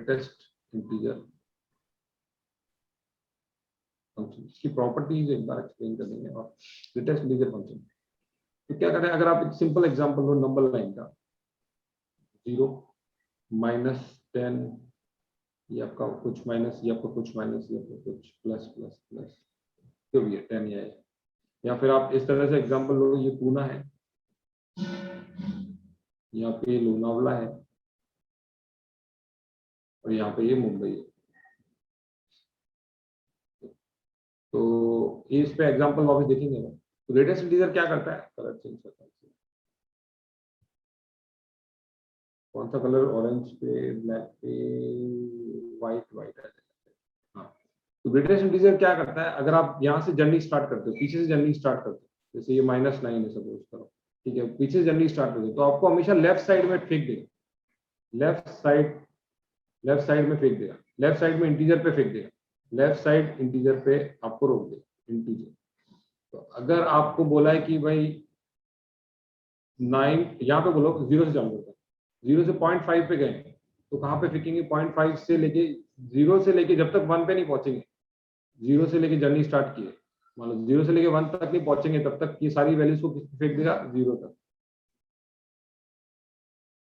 Greatest integer function, इसकी properties एक बार explain कर देंगे और ग्रेटेस्ट इंटीजर फंक्शन। तो क्या करते हैं, अगर आप एक सिंपल एग्जांपल लो नंबर लाइन का, 0 -10, ये आपका कुछ माइनस, ये आपका कुछ माइनस, ये आपका कुछ प्लस प्लस प्लस, जो भी है 10 या फिर आप इस तरह से एग्जांपल लो, ये पूना है, यहाँ पे लोनावला है और यहाँ पे ये मुंबई है। तो इस पे एग्जांपल वापस देखेंगे ना, तो ग्रेटेस्ट इंटीजर क्या करता है, कलर चेंज करता है। कौन सा कलर, ऑरेंज पे, ब्लैक पे, व्हाइट है। हाँ, तो ग्रेटेस्ट इंटीजर क्या करता है, अगर आप यहाँ से जर्नी स्टार्ट करते हो, पीछे से जर्नी स्टार्ट करते हो, जैसे ये -9 है सपोज करो, ठीक है, पीछे से जर्नी स्टार्ट करते हो, तो आपको हमेशा लेफ्ट साइड में फेंक देगा, लेफ्ट साइड में फेंक देगा, लेफ्ट साइड में इंटीजर पे फेंक देगा, लेफ्ट साइड इंटीजर पे आपको रोक देगा इंटीजर। तो अगर आपको बोला है कि भाई 9, यहाँ पे बोलो 0 से चालू करता है, 0 से 0.5 पे गए, तो कहाँ पे फेंकेंगे, 0.5 से लेके 0 से लेके जब तक 1 पे नहीं पहुंचेंगे, 0 से लेके जर्नी स्टार्ट किए, मान लो 0 से लेके 1 तक नहीं पहुंचेंगे, तब तक ये सारी वैल्यूज को फेंक देगा 0 तक।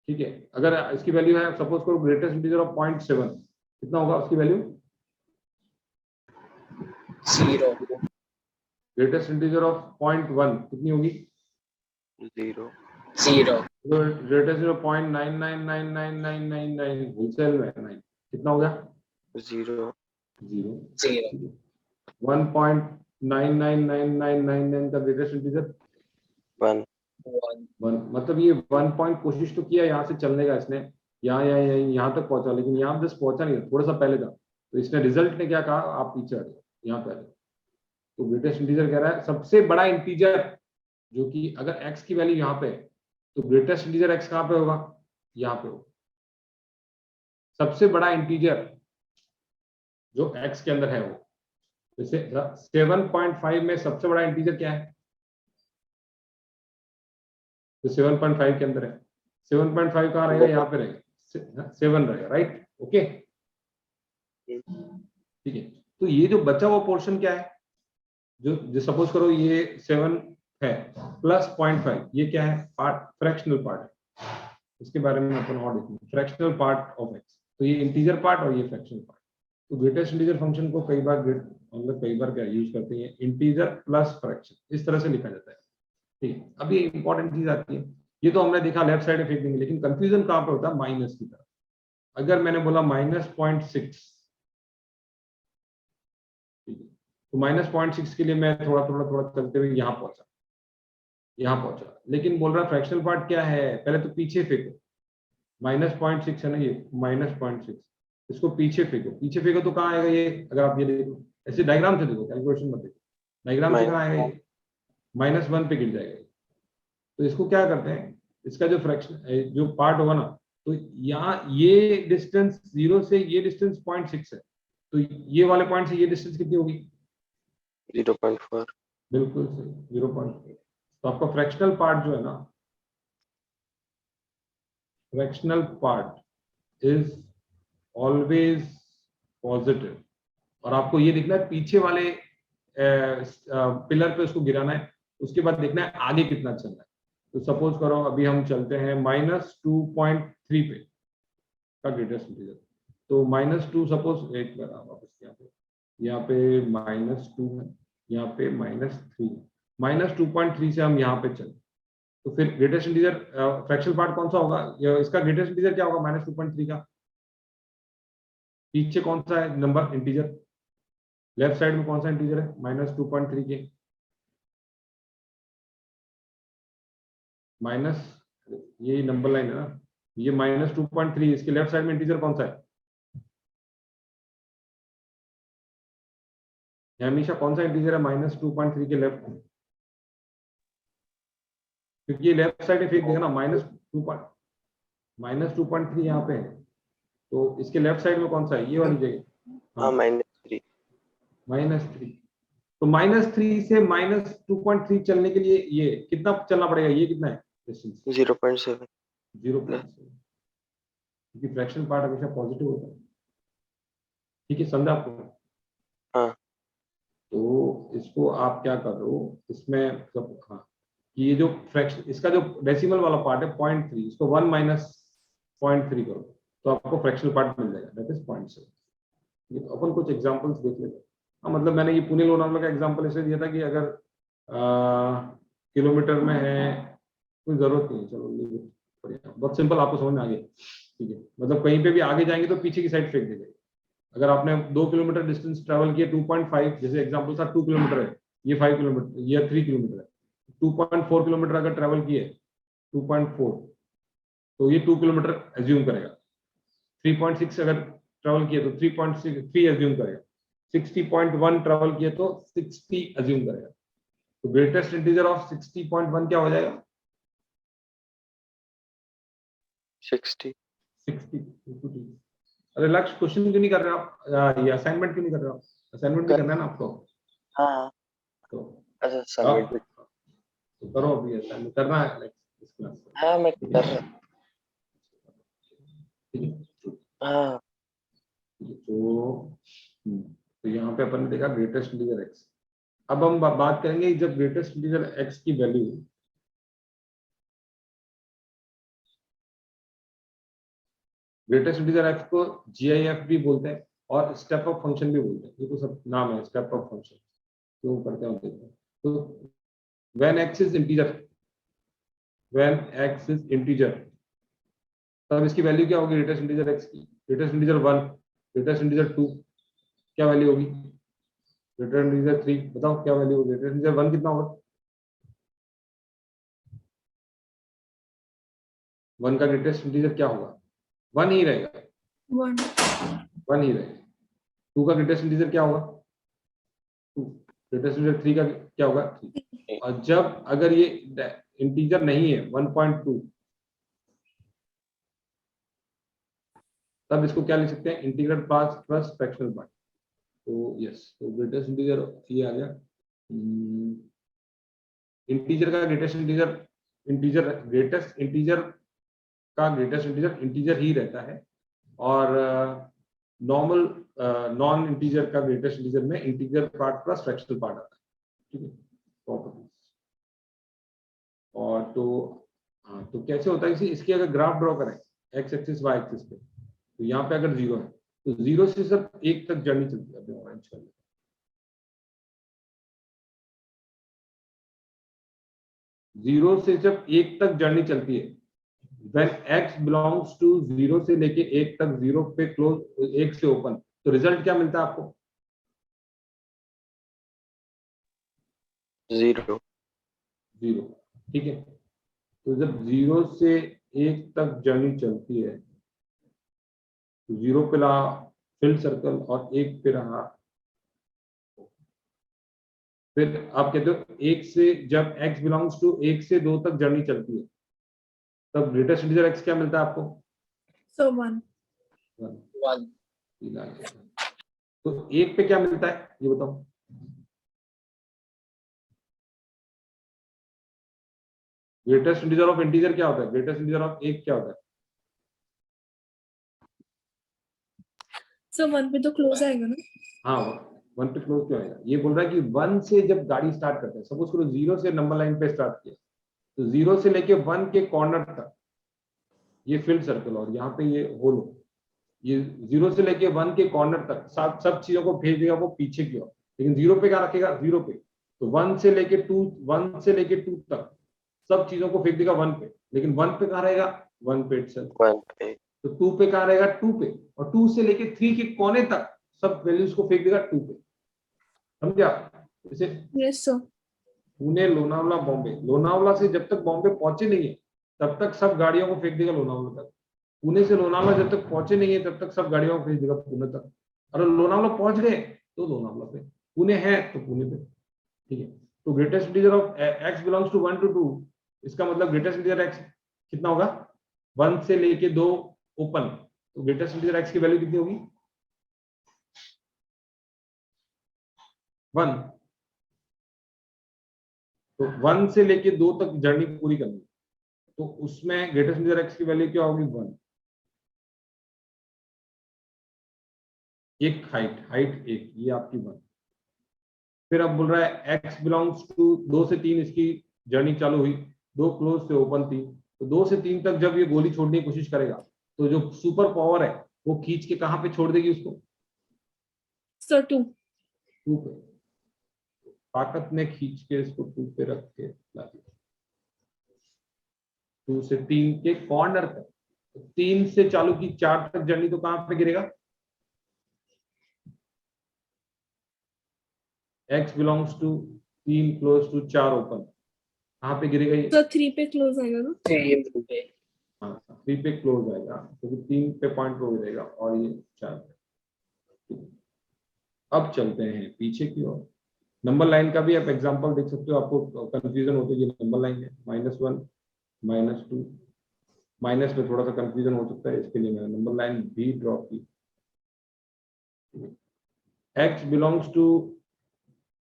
ठीक है, अगर इसकी वैल्यू है सपोज करो ग्रेटेस्ट इंटीजर ऑफ 0.7, कितना होगा उसकी वैल्यू, 0। ग्रेटेस्ट इंटीजर ऑफ 0.1 कितनी होगी, 0। ग्रेटेस्ट इंटीजर 0.999999 होलसेल में 9 कितना हो गया, 0। 1.999999 का ग्रेटेस्ट इंटीजर 1। मतलब ये 1 पॉइंट कोशिश तो किया यहाँ से चलने का इसने, यहाँ तक पहुंचा, लेकिन यहाँ जस्ट पहुंचा नहीं, थोड़ा सा पहले था, तो इसने रिजल्ट ने क्या कहा, आप पीछे आ गए यहाँ पहले। तो ग्रेटेस्ट इंटीजर कह रहा है सबसे बड़ा इंटीजर, जो कि अगर x की वैल्यू यहाँ पे है, तो ग्रेटेस्ट इंटीजर x कहाँ पे होगा, यहाँ पे होगा। सबसे बड़ा इंटीजर जो x के अंदर है वो, जैसे 7.5 में सबसे बड़ा इंटीजर क्या है, तो 7.5 के अंदर है, 7.5 कहाँ रहेगा, यहाँ पे रहेगा, 7 रहेगा, राइट, ओके, ठीक है। तो ये जो बचा हुआ पोर्शन क्या है, जो सपोज करो ये 7 है प्लस 0.5, ये क्या है, पार्ट, फ्रैक्शनल पार्ट है, इसके बारे में अपन और देखेंगे, फ्रैक्शनल पार्ट ऑफ x। तो ये इंटीजर पार्ट और ये फ्रैक्शनल पार्ट। तो ग्रेटेस्ट इंटीजर फंक्शन को कई बार क्या यूज करते हैं, इंटीजर प्लस फ्रैक्शन, इस तरह से लिखा जाता है, ठीक है। अब ये इंपॉर्टेंट चीज आती है, ये तो हमने देखा लेफ्ट साइड में फेंक देंगे, लेकिन कंफ्यूजन कहाँ पे होता है, माइनस की तरफ। अगर मैंने बोला -0.6, तो -0.6 के लिए मैं थोड़ा चलते हुए यहाँ पहुंचा, लेकिन बोल रहा फ्रैक्शनल पार्ट क्या है, पहले तो पीछे फेंको, -0.6 है ना ये, -0.6, इसको पीछे फेंको तो कहाँ आएगा ये, अगर आप ये देखो ऐसे डायग्राम से देखो, कैलकुलेशन मत देखो, डायग्राम से कहाँ आएगा ये, -1 पे गिर जाएगा। तो इसको क्या करते हैं, इसका जो फ्रैक्शन जो पार्ट होगा ना, तो यहाँ ये डिस्टेंस 0 से ये डिस्टेंस 0.6 है, तो ये वाले पॉइंट से ये डिस्टेंस कितनी होगी, 0.4। बिल्कुल सही, 0.4। तो आपका फ्रैक्शनल पार्ट जो है ना, fractional part is always positive, और आपको ये देखना है पीछे वाले पिलर पे उसको गिराना है, उसके बाद देखना है आगे कितना चलना है। तो सपोज करो अभी हम चलते हैं -2.3 पे का ग्रेटेस्ट इंटीजर, तो -2 सपोज, एक बार वापस यहाँ पे -2 है, यहाँ पे -3, -2.3 से हम यहाँ पे चले, तो फिर ग्रेटेस्ट इंटीजर फ्रैक्शनल पार्ट कौन सा होगा, इसका ग्रेटेस्ट इंटीजर क्या होगा, -2.3 का, पीछे कौन सा है नंबर इंटीजर, लेफ्ट साइड में कौन सा इंटीजर है, -2.3 के माइनस, ये नंबर लाइन है ना, ये -2.3, इसके लेफ्ट साइड में इंटीजर कौन सा है, हमेशा कौन सा इंटीजर है -2.3 के लेफ्ट, क्योंकि ये लेफ्ट साइड में फेंक देगा ना, -2.3 यहाँ पे है, तो इसके लेफ्ट साइड में कौन सा है, ये वाली जगह, हाँ, -3। तो -3 से -2.3 चलने के लिए ये कितना चलना पड़ेगा, ये कितना है डिस्टेंस, 0.7। 0.7। क्योंकि फ्रैक्शनल पार्ट हमेशा पॉजिटिव होता है। ठीक है, समझा आपको? हाँ। तो इसको आप क्या कर रहे हो इसमें, मतलब हाँ, कि ये जो फ्रैक्शन, इसका जो डेसिमल वाला पार्ट है 0.3, इसको 1 माइनस 0.3 करो तो आपको फ्रैक्शनल पार्ट मिल जाएगा, दैट इज 0.7। ये तो अपन कुछ एग्जांपल्स देख लेते हैं। हाँ, मतलब मैंने ये पुणे लोनावला का एग्जांपल इसलिए दिया था कि अगर किलोमीटर में है, कोई जरूरत नहीं है, चलो leave it, बढ़िया, बहुत सिंपल, आपको समझ में आ गया। ठीक है, मतलब कहीं पे भी आगे जाएंगे तो पीछे की साइड फेंक देंगे। अगर आपने 2 किलोमीटर डिस्टेंस ट्रेवल किया, 2.5, जैसे एग्जांपल था 2 किलोमीटर है, ये 5 किलोमीटर, ये 3 किलोमीटर है, 2.4 किलोमीटर अगर ट्रेवल किए, 2.4, तो ये 2 किलोमीटर एज्यूम करेगा। 3.6 अगर ट्रेवल किए तो 3.3 एज्यूम करेगा। 60.1 ट्रेवल किए तो 60 एज्यूम करेगा। तो ग्रेटेस्ट इंटीजर ऑफ 60.1 क्या हो जाएगा? 60। 60। अरे लक्ष्य, क्वेश्चन क्यों नहीं कर रहे आप? ये असाइनमेंट क्यों नहीं कर रहे आप? असाइनमेंट भी करना है ना आपको। हाँ। तो अच्छा, सबमिट भी। तो करो, अभी असाइनमेंट करना है इस क्लास में। हाँ, मैं कर रहा। ठीक है, हाँ। तो यहाँ पे अपन ने देखा ग्रेटेस्ट इंटीजर एक्स। अब हम बात करेंगे जब ग्रेटेस्ट इंटीजर एक्स की वैल्यू, ग्रेटेस्ट इंटीजर एक्स को जीआईएफ भी बोलते हैं और स्टेप अप फंक्शन भी बोलते हैं। ये तो सब नाम है, स्टेप अप फंक्शन क्यों करते हैं देखते हैं। तो when x is integer, when x is integer, तब इसकी वैल्यू क्या होगी ग्रेटेस्ट इंटीजर एक्स की? ग्रेटेस्ट इंटीजर 1, ग्रेटेस्ट इंटीजर 2, क्या वैल्यू होगी? ग्रेटेस्ट इंटीजर 3, बताओ क्या वैल्यू होगी? ग्रेटेस्ट इंटीजर 1 कितना होगा? 1 का ग्रेटेस्ट इंटीजर क्या होगा? 1 ही रहेगा, 1 ही रहेगा। 2 का ग्रेटेस्ट इंटीजर क्या होगा? 2। ग्रेटेस्ट इंटीजर 3 का क्या होगा? 3। और जब अगर ये इंटीजर नहीं है 1.2, तब इसको क्या लिख सकते हैं? Integral part plus fractional part. तो यस, तो ग्रेटेस्ट इंटीजर ये आ गया। इंटीजर का ग्रेटेस्ट इंटीजर, ग्रेटेस्ट इंटीजर का ग्रेटेस्ट इंटीजर इंटीजर ही रहता है, और नॉर्मल नॉन इंटीजर का ग्रेटेस्ट इंटीजर में integer part plus fractional part आता है। ठीक है, प्रॉपर्टीज। और तो हाँ, तो कैसे होता है इसी, इसकी अगर ग्राफ ड्रॉ करें एक्स एक्सिस वाई एक्सिस पे, तो यहाँ पे अगर 0 है तो 0 से सिर्फ 1 तक जर्नी चलती है। अपने ऑरेंज कर लेते हैं, 0 से जब 1 तक जर्नी चलती है, when x belongs to 0 से लेके 1 तक, 0 पे क्लोज, 1 से ओपन, तो रिजल्ट क्या मिलता है आपको? 0। 0। ठीक है, तो जब 0 से 1 तक जर्नी चलती है तो 0 पे रहा फिल्ड सर्कल और 1 पे रहा, फिर आप कहते हो 1 से जब x बिलोंग्स टू 1 से 2 तक जर्नी चलती है, तब ग्रेटेस्ट इंटीजर x क्या मिलता है आपको? So 1. 1। तो 1 पे क्या मिलता है ये बताओ? ग्रेटेस्ट इंटीजर ऑफ इंटीजर क्या होता है? ग्रेटेस्ट इंटीजर ऑफ 1 क्या होता है? So 1 पे तो क्लोज आएगा ना? हाँ, 1 पे क्लोज क्यों आएगा? ये बोल रहा है कि 1 से जब गाड़ी स्टार्ट करते हैं, सपोज करो 0 से नंबर लाइन पे स्टार्ट किया, तो 0 से लेके 1 के कॉर्नर तक ये फील्ड सर्कल, और यहाँ पे ये होल, ये 0 से लेके 1 के कॉर्नर तक सब चीजों को भेज देगा वो पीछे की ओर, लेकिन 0 पे क्या रखेगा? 0 पे। तो 1 से लेके 2 तक सब चीजों को फेंक देगा 1 पे, लेकिन 1 पे कहाँ रहेगा? 1 पे इटसेल्फ। 1 पे। तो 2 पे कहाँ रहेगा? 2 पे। और 2 से लेके 3 के कोने तक सब वैल्यूज को फेंक देगा 2 पे। समझा? जैसे Yes sir. पुणे लोनावला बॉम्बे, लोनावला से जब तक बॉम्बे पहुंचे नहीं है तब तक सब गाड़ियों को फेंक देगा लोनावला तक। पुणे से लोनावला जब तक पहुंचे नहीं है तब तक सब गाड़ियों को फेंक देगा पुणे तक। अगर लोनावला पहुंच गए तो लोनावला पे, पुणे है तो पुणे पे। ठीक है, तो greatest integer of x belongs to 1 to 2, इसका मतलब ग्रेटेस्ट इंटीजर x कितना होगा? 1 से लेके 2 ओपन, तो ग्रेटेस्ट इंटीजर x की वैल्यू कितनी होगी? 1। तो 1 से लेके 2 तक जर्नी पूरी करनी, तो उसमें ग्रेटेस्ट इंटीजर x की वैल्यू क्या होगी? 1। एक हाइट एक, ये आपकी 1। फिर अब बोल रहा है x बिलोंग्स टू 2 से 3, इसकी जर्नी चालू हुई, 2 क्लोज से ओपन 3, तो 2 से 3 तक जब ये गोली छोड़ने की कोशिश करेगा तो जो सुपर पावर है वो खींच के कहां पे छोड़ देगी उसको? सर 2। 2 पे। ताकत ने खींच के इसको 2 पे रख के ला दिया, 2 से 3 के कॉर्नर तक। 3 से चालू की 4 तक जर्नी तो कहां पे गिरेगा? x belongs to 3 close to 4 open, कहां पे गिरेगा ये? सर 3 पे क्लोज आएगा ना? 3 पे। हाँ 3 पे क्लोज आएगा, क्योंकि 3 पे पॉइंट हो रहेगा और ये 4 पे। अब चलते हैं पीछे की ओर। नंबर लाइन का भी आप एग्जांपल देख सकते हो, आपको कंफ्यूजन होती है। ये नंबर लाइन है, -1 -2, माइनस में थोड़ा सा कंफ्यूजन हो सकता है, इसके लिए मैंने नंबर लाइन भी ड्रॉ की। x बिलोंग्स टू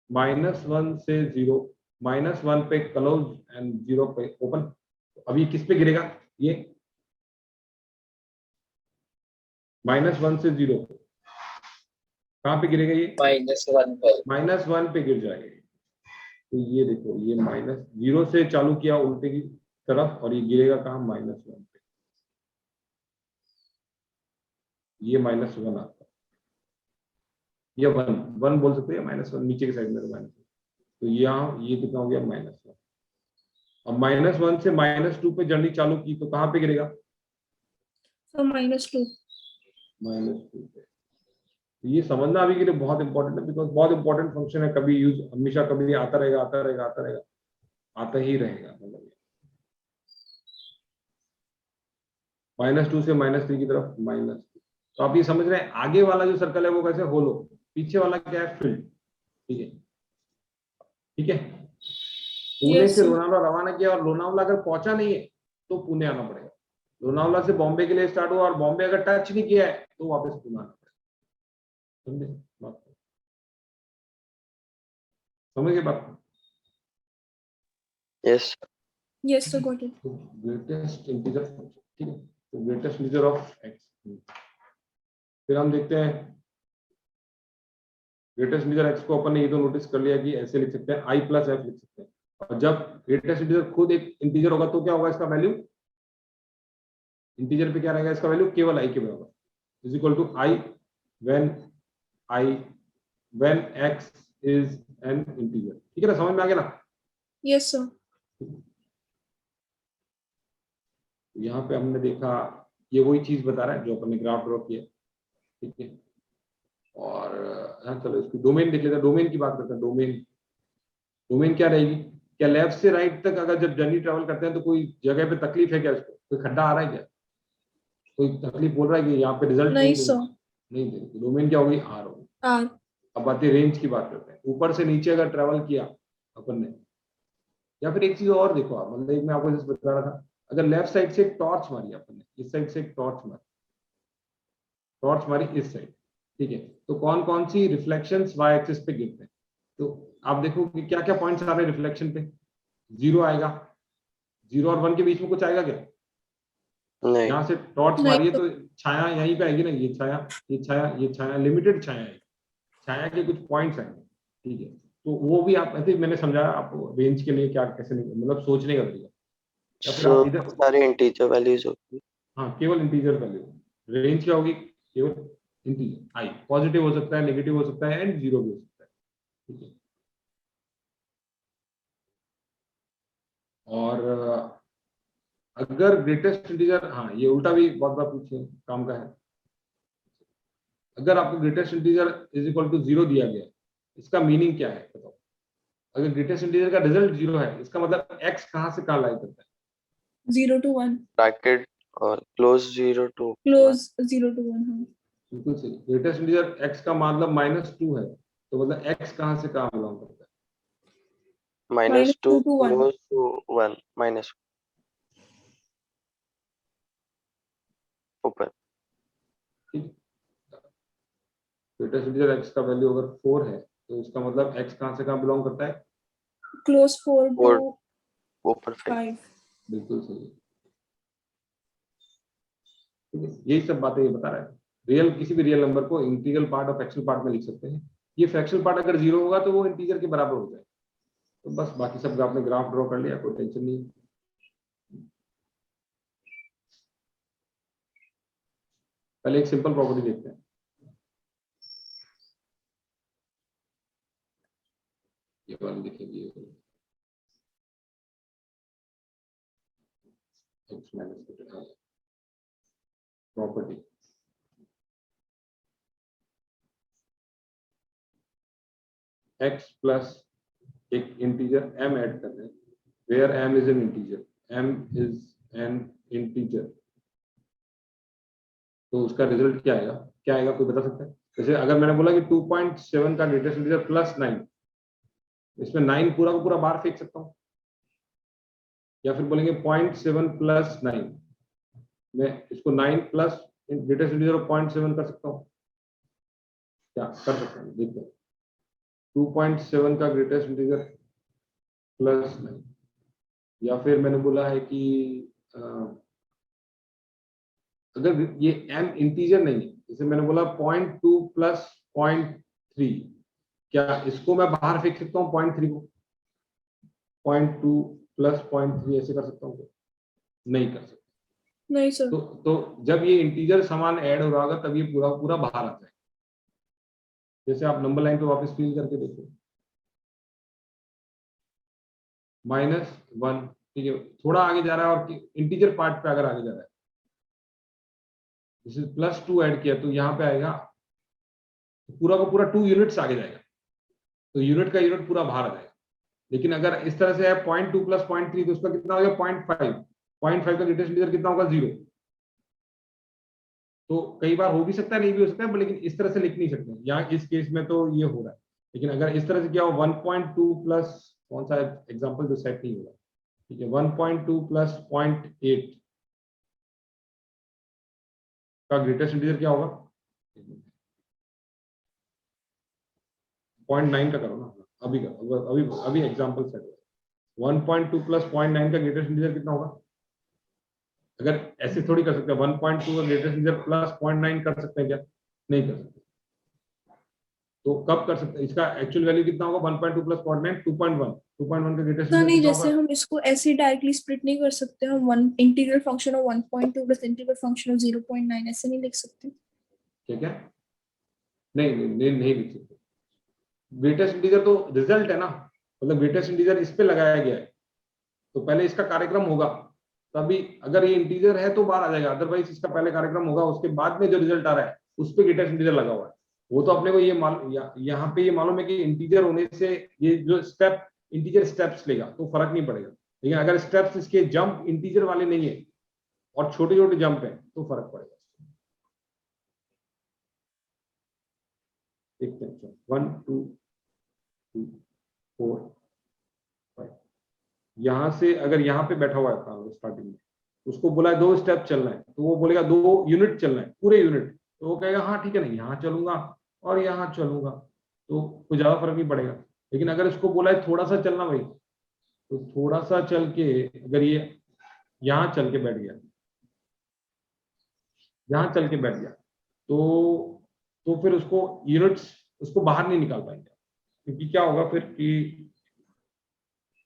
-1 से 0, -1 पे क्लोज एंड 0 पे ओपन। अभी किस पे गिरेगा ये? -1 से 0 कहां पे गिरेगा ये? -1 पे। -1 पे गिर जाएगा। तो ये देखो, ये -0 से चालू किया उल्टे की तरफ और ये गिरेगा कहां? -1 पे। ये -1 आता है, ये 1 बोल सकते हैं, -1 नीचे की साइड में -1। तो यहाँ ये कितना हो गया? -1। अब -1 से -2 पे जर्नी चालू की तो कहां पे गिरेगा? सर -2। -2 पे। तो ये समझना अभी के लिए बहुत इंपॉर्टेंट है, बिकॉज बहुत इंपॉर्टेंट फंक्शन है, कभी यूज हमेशा कभी आता रहेगा, आता रहेगा, आता रहेगा, आता ही रहेगा। मतलब -2 से -3 की तरफ -2। तो आप ये समझ रहे हैं आगे वाला जो सर्कल है वो कैसे होलो, पीछे वाला क्या है? फील्ड। ठीक है, ठीक है। पुणे यस से सर। लोनावला रवाना किया और लोनावला अगर पहुंचा नहीं है तो पुणे आना पड़ेगा। लोनावला से बॉम्बे के लिए स्टार्ट हुआ और बॉम्बे अगर टच नहीं किया है तो वापस पुणे आना पड़ेगा। समझे बात? समझ गए बात? Yes. Yes sir, got it. Greatest integer, ठीक है, तो ग्रेटेस्ट इंटीजर ऑफ एक्स। फिर हम देखते हैं ग्रेटेस्ट इंटीजर एक्स को अपन ने ये तो नोटिस कर लिया कि ऐसे लिख सकते हैं, i प्लस एफ लिख सकते हैं। और जब ग्रेटेस्ट इंटीजर खुद एक इंटीजर होगा तो क्या होगा इसका वैल्यू? इंटीजर पे क्या रहेगा इसका वैल्यू? केवल i के बराबर, is equal to i when x is an integer. ठीक है ना, समझ में आ गया ना? Yes sir. यहाँ पे हमने देखा ये वही चीज बता रहा है जो अपन ने ग्राफ ड्रॉ किया, ठीक है। और हाँ चलो इसकी डोमेन देख लेते हैं, डोमेन की बात करते हैं। डोमेन क्या रहेगी? क्या लेफ्ट से राइट तक अगर जब जर्नी ट्रेवल करते हैं तो कोई जगह पे तकलीफ है क्या? इसको कोई खड्डा आ रहा है क्या? कोई तकलीफ बोल रहा है कि यहाँ पे रिजल्ट नहीं नहीं सर। नहीं देगी। डोमेन क्या होगी? आर होगी। आर। अब आती है रेंज की बात करते हैं। ऊपर से नीचे अगर ट्रेवल किया अपन ने, या फिर एक चीज और देखो आप, मतलब एक मैं आपको जैसे बता रहा था, अगर लेफ्ट साइड से एक टॉर्च मारी अपन ने, इस साइड से एक टॉर्च मारी इस साइड, ठीक है, तो कौन कौन सी रिफ्लेक्शंस वाई एक्सिस पे गिरते हैं? तो आप देखो कि क्या क्या पॉइंट्स आ रहे हैं रिफ्लेक्शन पे। 0 आएगा, 0 और 1 के बीच में कुछ आएगा क्या? नहीं। यहाँ से टॉर्च नहीं मारिए तो तो छाया यहीं पे आएगी ना, ये छाया, ये छाया, ये छाया, लिमिटेड छाया है, छाया के कुछ पॉइंट्स आएंगे, ठीक है। तो वो भी आप, ऐसे मैंने समझाया आपको रेंज के लिए क्या कैसे नहीं, मतलब सोचने का तरीका। या फिर आप इधर सारे इंटीजर वैल्यूज होगी। हाँ केवल इंटीजर वैल्यू। रेंज क्या होगी? केवल इंटीजर आई, पॉजिटिव हो सकता है, नेगेटिव हो सकता है एंड जीरो भी हो सकता है, ठीक है। और अगर ग्रेटेस्ट इंटीजर, हाँ ये उल्टा भी बहुत बार पूछे काम का है। अगर आपको greatest integer is equal to 0 दिया गया, इसका मीनिंग क्या है बताओ? अगर ग्रेटेस्ट इंटीजर का रिजल्ट 0 है, इसका मतलब x कहां से कहां लाई करता है? 0 to 1। ब्रैकेट और क्लोज 0 to 1। Close 0 to 1। हाँ। बिल्कुल सही। ग्रेटेस्ट इंटीजर x का मतलब -2 है, तो मतलब x कहां से कहां बिलोंग करता है? -2 -2 to 1। क्लोज टू 1 -1 ऊपर। ठीक। ग्रेटेस्ट इंटीजर x का वैल्यू अगर 4 है तो इसका मतलब x कहां से कहां बिलोंग करता है? क्लोज 4 to और ऊपर 5। 5। बिल्कुल सही। ठीक है, यही सब बातें ये बता रहा है। रियल किसी भी रियल नंबर को इंटीग्रल पार्ट और फ्रैक्शनल पार्ट में लिख सकते हैं। ये फ्रैक्शनल पार्ट अगर 0 होगा तो वो इंटीजर के बराबर हो जाएगा। तो बस बाकी सब आपने ग्राफ ड्रॉ कर लिया, कोई टेंशन नहीं। पहले एक सिंपल प्रॉपर्टी देखते हैं। ये वाली देखिए, प्रॉपर्टी x प्लस एक इंटीजर m ऐड कर रहे हैं, where m is an integer, m is an integer. तो उसका रिजल्ट क्या आएगा, क्या आएगा कोई बता सकता है? जैसे अगर मैंने बोला कि 2.7 का ग्रेटेस्ट इंटीजर प्लस 9, इसमें 9 पूरा का पूरा बाहर फेंक सकता हूँ, या फिर बोलेंगे 0.7 प्लस 9, मैं इसको 9 प्लस ग्रेटेस्ट इंटीजर 0.7 कर सकता हूँ, क्या कर सकता हूँ? देखते हैं। 2.7 का ग्रेटेस्ट इंटीजर प्लस 9, या फिर मैंने बोला है कि अगर ये m इंटीजर नहीं है, जैसे मैंने बोला 0.2 प्लस 0.3, क्या इसको मैं बाहर फेंक सकता हूँ 0.3 को? 0.2 प्लस 0.3 ऐसे कर सकता हूँ? नहीं कर सकता। नहीं सर। तो जब ये इंटीजर समान ऐड हो रहा होगा तब ये पूरा पूरा बाहर आता है। जैसे आप नंबर लाइन पे वापस फिल करके देखो, -1, ठीक है, थोड़ा आगे जा रहा है और इंटीजर पार्ट पे अगर आगे जा रहा है, जैसे +2 ऐड किया तो यहाँ पे आएगा पूरा का पूरा 2 यूनिट्स आगे जाएगा, तो यूनिट का यूनिट पूरा बाहर आ जाएगा। लेकिन अगर इस तरह से है 0.2 प्लस 0.3, तो उसका कितना हो गया 0.5 का ग्रेटेस्ट इंटीजर कितना होगा 0। तो कई बार हो भी सकता है, नहीं भी हो सकता है, लेकिन इस तरह से लिख नहीं सकते यहाँ इस केस में, तो ये हो रहा है। लेकिन अगर इस तरह से क्या हो 1.2 प्लस, कौन सा एग्जाम्पल जो सेट नहीं होगा, ठीक है, 1.2 प्लस 0.8 का ग्रेटेस्ट इंटीजर क्या होगा? 0.9 का करो ना, अभी करो, अभी एग्जाम्पल सेट हो। 1.2 प्लस 0.9 का ग्रेटेस्ट इंटीजर कितना होगा? अगर ऐसे थोड़ी कर सकते हैं, 1.2 का ग्रेटेस्ट इंटीजर प्लस 0.9 कर सकते हैं क्या? नहीं कर सकते। तो कब कर सकते हैं? इसका एक्चुअल वैल्यू कितना होगा? 1.2 प्लस 0.9 2.1 का ग्रेटेस्ट तो इंटीजर नहीं, कितना जैसे होगा? हम इसको ऐसे डायरेक्टली स्प्लिट नहीं कर सकते, हम one integral function of 1.2 plus integral function of 0.9 ऐसे नहीं लिख सकते? ठीक है, नहीं लिख सकते। ग्रेटेस्ट इंटीजर तो रिजल्ट है ना, मतलब ग्रेटेस्ट इंटीजर इस पे लगाया गया है, तो पहले इसका कार्यक्रम होगा, तभी अगर ये इंटीजर है तो बाहर आ जाएगा, अदरवाइज इसका पहले कार्यक्रम होगा, उसके बाद में जो रिजल्ट आ रहा है उस पे ग्रेटेस्ट इंटीजर लगा हुआ है। वो तो अपने को ये यहाँ पे ये मालूम है कि इंटीजर होने से ये जो स्टेप इंटीजर स्टेप्स लेगा तो फर्क नहीं पड़ेगा, लेकिन अगर स्टेप्स इसके जंप इंटीजर वाले नहीं है और छोटे छोटे जंप है तो फर्क पड़ेगा। देखते हैं, 1 2 3 4 5, यहाँ से अगर यहाँ पे बैठा हुआ है स्टार्टिंग में, उसको बोला है 2 स्टेप चलना है, तो वो बोलेगा 2 यूनिट चलना है, पूरे यूनिट, तो वो कहेगा हाँ ठीक है ना, यहाँ चलूंगा और यहाँ चलूंगा, तो कोई ज्यादा फर्क नहीं पड़ेगा। लेकिन अगर इसको बोला है थोड़ा सा चलना भाई, तो थोड़ा सा चल के अगर ये यहाँ चल के बैठ गया, यहाँ चल के बैठ गया, तो फिर उसको यूनिट्स उसको बाहर नहीं निकाल पाएंगे, क्योंकि क्या होगा फिर कि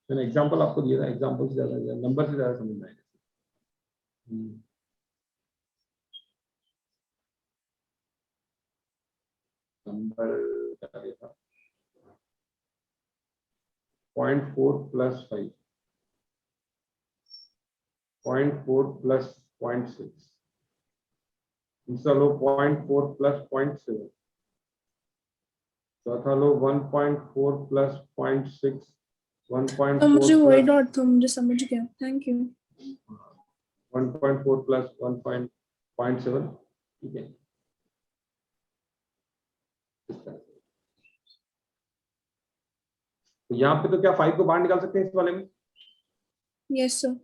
मैंने एग्जांपल आपको दिया था, एग्जांपल से ज्यादा नंबर से ज्यादा समझ में आएगा। नंबर क्या दिया था? 0.4 प्लस 5, 0.4 प्लस 0.6, दूसरा लो 0.4 प्लस 0.7, चौथा लो 1.4 प्लस 0.6, 1.4 तो मुझे वही प्लस डॉट था, मुझे समझ गया, थैंक यू। 1.4 प्लस 1.7, ठीक है। तो यहाँ पे तो क्या 5 को बाहर निकाल सकते हैं इस वाले में? Yes sir.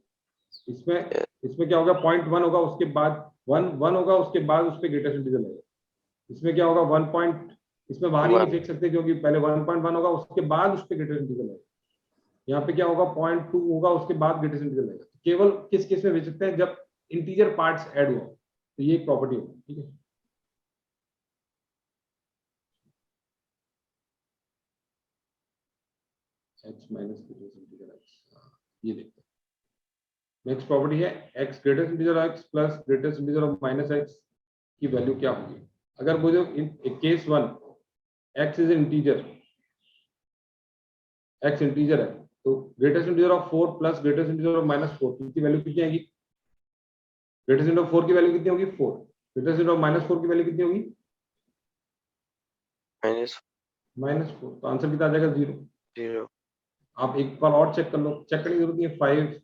इसमें क्या होगा? 0.1 होगा, उसके बाद 1 होगा, उसके बाद उस पे ग्रेटेस्ट इंटीजर लगेगा। इसमें क्या होगा? 1 इसमें बाहर ही नहीं फेंक सकते, क्योंकि पहले 1.1 होगा, उसके बाद उस पे ग्रेटेस्ट इंटीजर लगेगा। यहाँ पे क्या होगा? 0.2 होगा, उसके बाद ग्रेटेस्ट इंटीजर लगेगा। केवल किस केस में भेज सकते हैं? जब इंटीजर पार्ट्स ऐड हुआ, तो ये एक प्रॉपर्टी होगी, ठीक है। x minus greatest integer x, ये देखते हैं। नेक्स्ट प्रॉपर्टी है x greatest integer x plus greatest integer of minus x की वैल्यू क्या होगी। अगर बोलो in case 1 x is integer, x integer है, तो greatest integer of 4 plus greatest integer of minus 4 की वैल्यू कितनी आएगी। ग्रेटेस्ट इंटीजर ऑफ 4 की वैल्यू कितनी होगी 4, ग्रेटेस्ट इंटीजर ऑफ माइनस 4 की वैल्यू कितनी होगी -4, तो आंसर कितना आ जाएगा 0। आप एक बार और चेक कर लो, चेक करने की जरूरत नहीं है। 5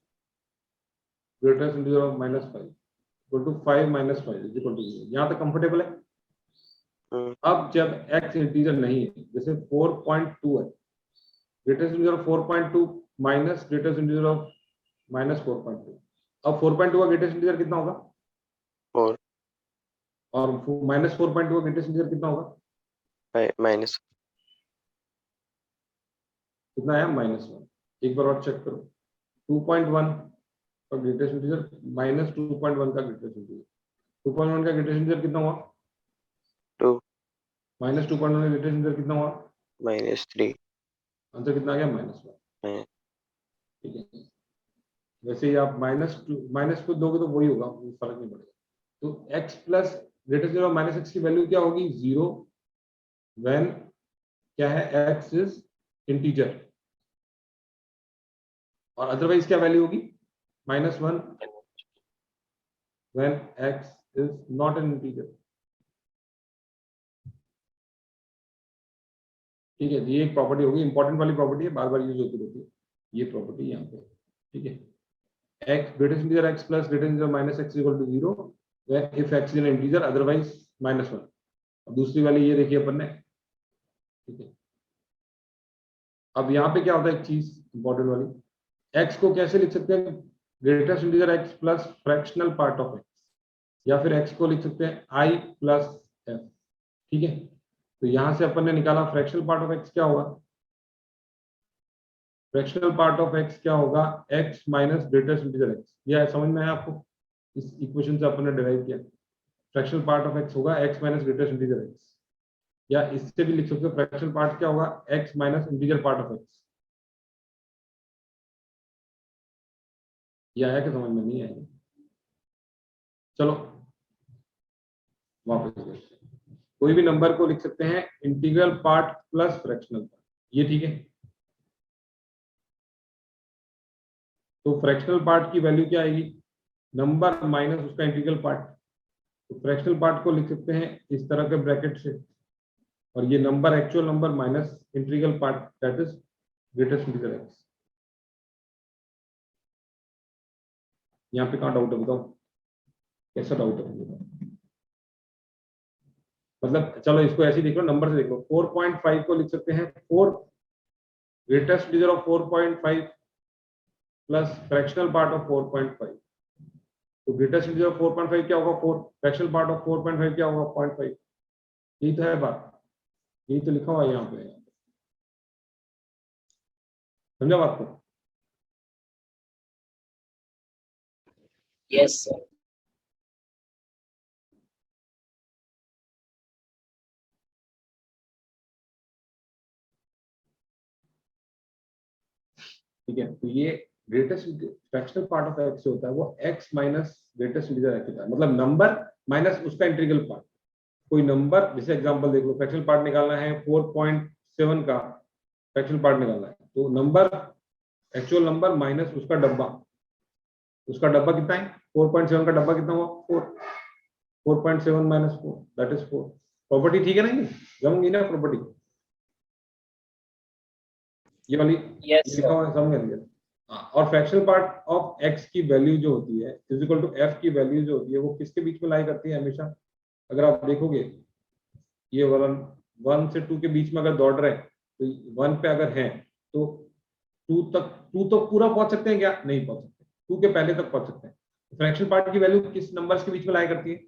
greatest integer of -5 equal to 5 - 5 is equal to 0। यहाँ तक कंफर्टेबल है। अब जब x इंटीजर नहीं है, जैसे 4.2 है, greatest integer of 4.2 minus greatest integer of -4.2, अब 4.2 का ग्रेटेस्ट इंटीजर कितना होगा 4 और -4.2 का ग्रेटेस्ट इंटीजर कितना होगा माइनस कितना है -1। एक बार और चेक करो, 2.1 का ग्रेटेस्ट इंटीजर -2.1 का ग्रेटेस्ट इंटीजर, 2.1 का ग्रेटेस्ट इंटीजर कितना हुआ 2 -2.1 का ग्रेटेस्ट इंटीजर कितना हुआ -3। आंसर कितना आ गया -1। ठीक है, वैसे ही आप माइनस को दोगे तो वही होगा, फर्क नहीं पड़ेगा। तो x plus greatest integer of -x की वैल्यू क्या होगी 0 व्हेन क्या है x इज इंटीजर, और अदरवाइज क्या वैल्यू होगी -1 when x is not an integer. ठीक है, ये एक प्रॉपर्टी होगी, इंपॉर्टेंट वाली प्रॉपर्टी है, बार बार यूज होती रहती है ये प्रॉपर्टी यहाँ पे। ठीक है, x greatest integer x plus greatest integer -x equal to 0 when if x is an integer otherwise -1। अब दूसरी वाली ये देखिए अपन ने। ठीक है, अब यहाँ पे क्या होता है एक चीज इंपॉर्टेंट वाली, x को कैसे लिख सकते हैं greatest integer x plus fractional part of x, या फिर x को लिख सकते हैं i प्लस f। ठीक है, तो यहां से अपन ने निकाला फ्रैक्शनल पार्ट ऑफ x क्या होगा, फ्रैक्शनल पार्ट ऑफ x क्या होगा x minus greatest integer x। यह समझ में आया आपको, इस इक्वेशन से अपन ने डिराइव किया। फ्रैक्शनल पार्ट ऑफ x होगा x minus greatest integer x, या इससे भी लिख सकते हो फ्रैक्शनल पार्ट क्या होगा x minus integer part of x। ये आया कि समझ में नहीं आया। चलो वापस देखते हैं, कोई भी नंबर को लिख सकते हैं integral part plus fractional part, ये ठीक है। तो फ्रैक्शनल पार्ट की वैल्यू क्या आएगी नंबर माइनस उसका इंटीग्रल पार्ट, तो फ्रैक्शनल पार्ट को लिख सकते हैं इस तरह के ब्रैकेट से, और ये number actual number minus integral part that is greatest integer x। यहाँ पे कहाँ डाउट है बताओ, कैसा डाउट है मतलब, चलो इसको ऐसे ही देख लो, नंबर से देख लो। 4.5 को लिख सकते हैं 4 greatest integer of 4.5 plus fractional part of 4.5। तो ग्रेटेस्ट इंटीजर ऑफ 4.5 क्या होगा 4, फ्रैक्शनल पार्ट ऑफ 4.5 क्या होगा 0.5। यही तो है बात, यही तो लिखा हुआ है यहाँ पे, समझा बात को। Yes sir. ठीक है, तो ये greatest fractional part of x होता है वो x minus greatest integer x होता है, मतलब नंबर माइनस उसका इंटीग्रल पार्ट। कोई नंबर, जैसे एग्जांपल देख लो, फ्रैक्शनल पार्ट निकालना है 4.7 का फ्रैक्शनल पार्ट निकालना है, तो नंबर एक्चुअल नंबर माइनस उसका डब्बा, उसका डब्बा कितना है 4.7 का डब्बा कितना हुआ 4, 4.7 माइनस 4 दैट इज 4। प्रॉपर्टी ठीक है ना, ये जमूंगी ना प्रॉपर्टी, ये वाली यस लिखा हुआ है, समझ गए। और फ्रैक्शनल पार्ट ऑफ x की वैल्यू जो होती है इज इक्वल टू f की वैल्यू जो होती है वो किसके बीच में लाई करती है हमेशा। अगर आप देखोगे ये 1 से 2 के बीच में अगर दौड़ रहे हैं तो 1 पे अगर है तो 2 तक पूरा पहुंच सकते हैं क्या, नहीं पहुंच सकते, 2 के पहले तक पहुंच सकते हैं। फ्रैक्शनल पार्ट की वैल्यू किस नंबर्स के बीच में लाई करती है,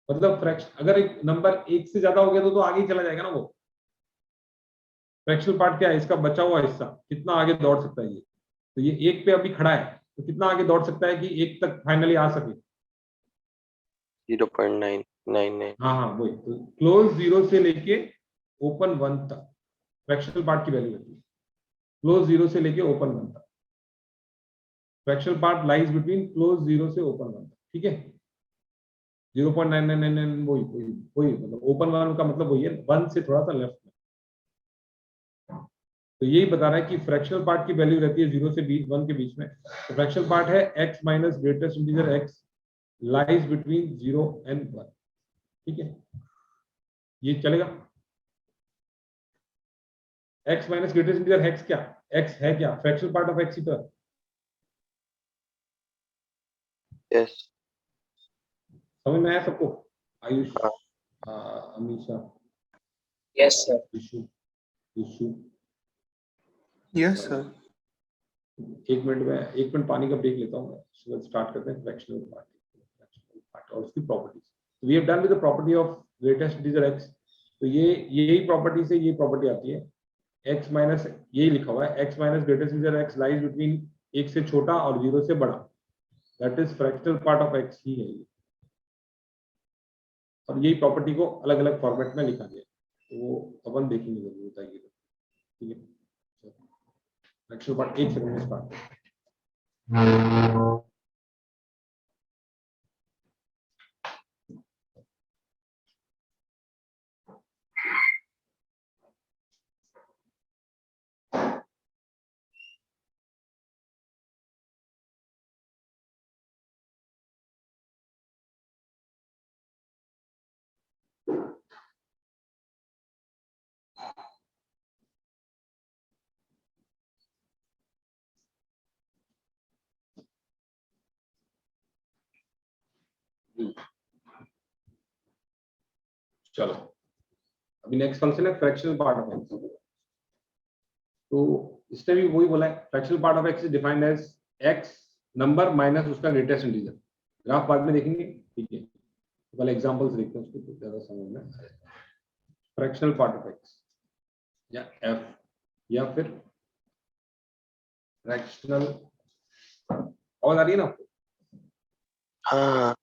मतलब फ्रैक्शन अगर एक नंबर 1 से ज्यादा हो गया तो आगे ही चला जाएगा ना वो। फ्रैक्शनल पार्ट क्या है, इसका बचा हुआ हिस्सा कितना आगे दौड़ सकता है ये, तो ये 1 पे अभी खड़ा है तो कितना आगे दौड़ सकता है कि 1 तक फाइनली आ सके 0.999। हाँ वही, तो क्लोज 0 से लेके ओपन 1 तक फ्रैक्शनल पार्ट की वैल्यू होती है। क्लोज 0 से लेके ओपन 1 तक। Fractional part lies between close 0 से ओपन 1 तक, ठीक है। 0.9999 वही मतलब ओपन 1 का मतलब वही है, 1 से थोड़ा सा लेफ्ट में। तो यही बता रहा है कि फ्रैक्शनल पार्ट की वैल्यू रहती है 0 से 1 के बीच में। तो फ्रैक्शनल पार्ट है x minus greatest integer x lies between 0 and 1, ठीक है। ये चलेगा। x minus greatest integer x क्या, x है क्या, फ्रैक्शनल पार्ट ऑफ x ही तो है। यस समझ में आया सबको? आयुष, हाँ अमीशा, यस सर। यीशु, यस सर। 1 मिनट पानी का ब्रेक लेता हूँ, मैं स्टार्ट करते हैं फ्रैक्शनल पार्ट और उसकी properties. We have done with the property of greatest integer x। तो ये यही प्रॉपर्टी से ये प्रॉपर्टी आती है, x माइनस, यही लिखा हुआ है, x minus greatest integer x lies between 1 से छोटा और 0 से बड़ा, that is fractional part of x ही है ये। और यही प्रॉपर्टी को अलग अलग फॉर्मेट में लिखा गया, तो वो अपन देखेंगे जरूरत आएगी, ठीक है। फ्रैक्शनल पार्ट 1 सेकंड में स्टार्ट। चलो अभी नेक्स्ट फंक्शन है फ्रैक्शनल पार्ट ऑफ x। तो इसने भी वही बोला है, fractional part of x is defined as x number minus उसका ग्रेटेस्ट इंटीजर। ग्राफ बाद में देखेंगे, ठीक है। तो पहले एग्जांपल्स देखते हैं, उसको तो ज्यादा समझ में आएगा। फ्रैक्शनल पार्ट ऑफ x या f या फिर फ्रैक्शनल, आवाज आ रही है ना आपको? हाँ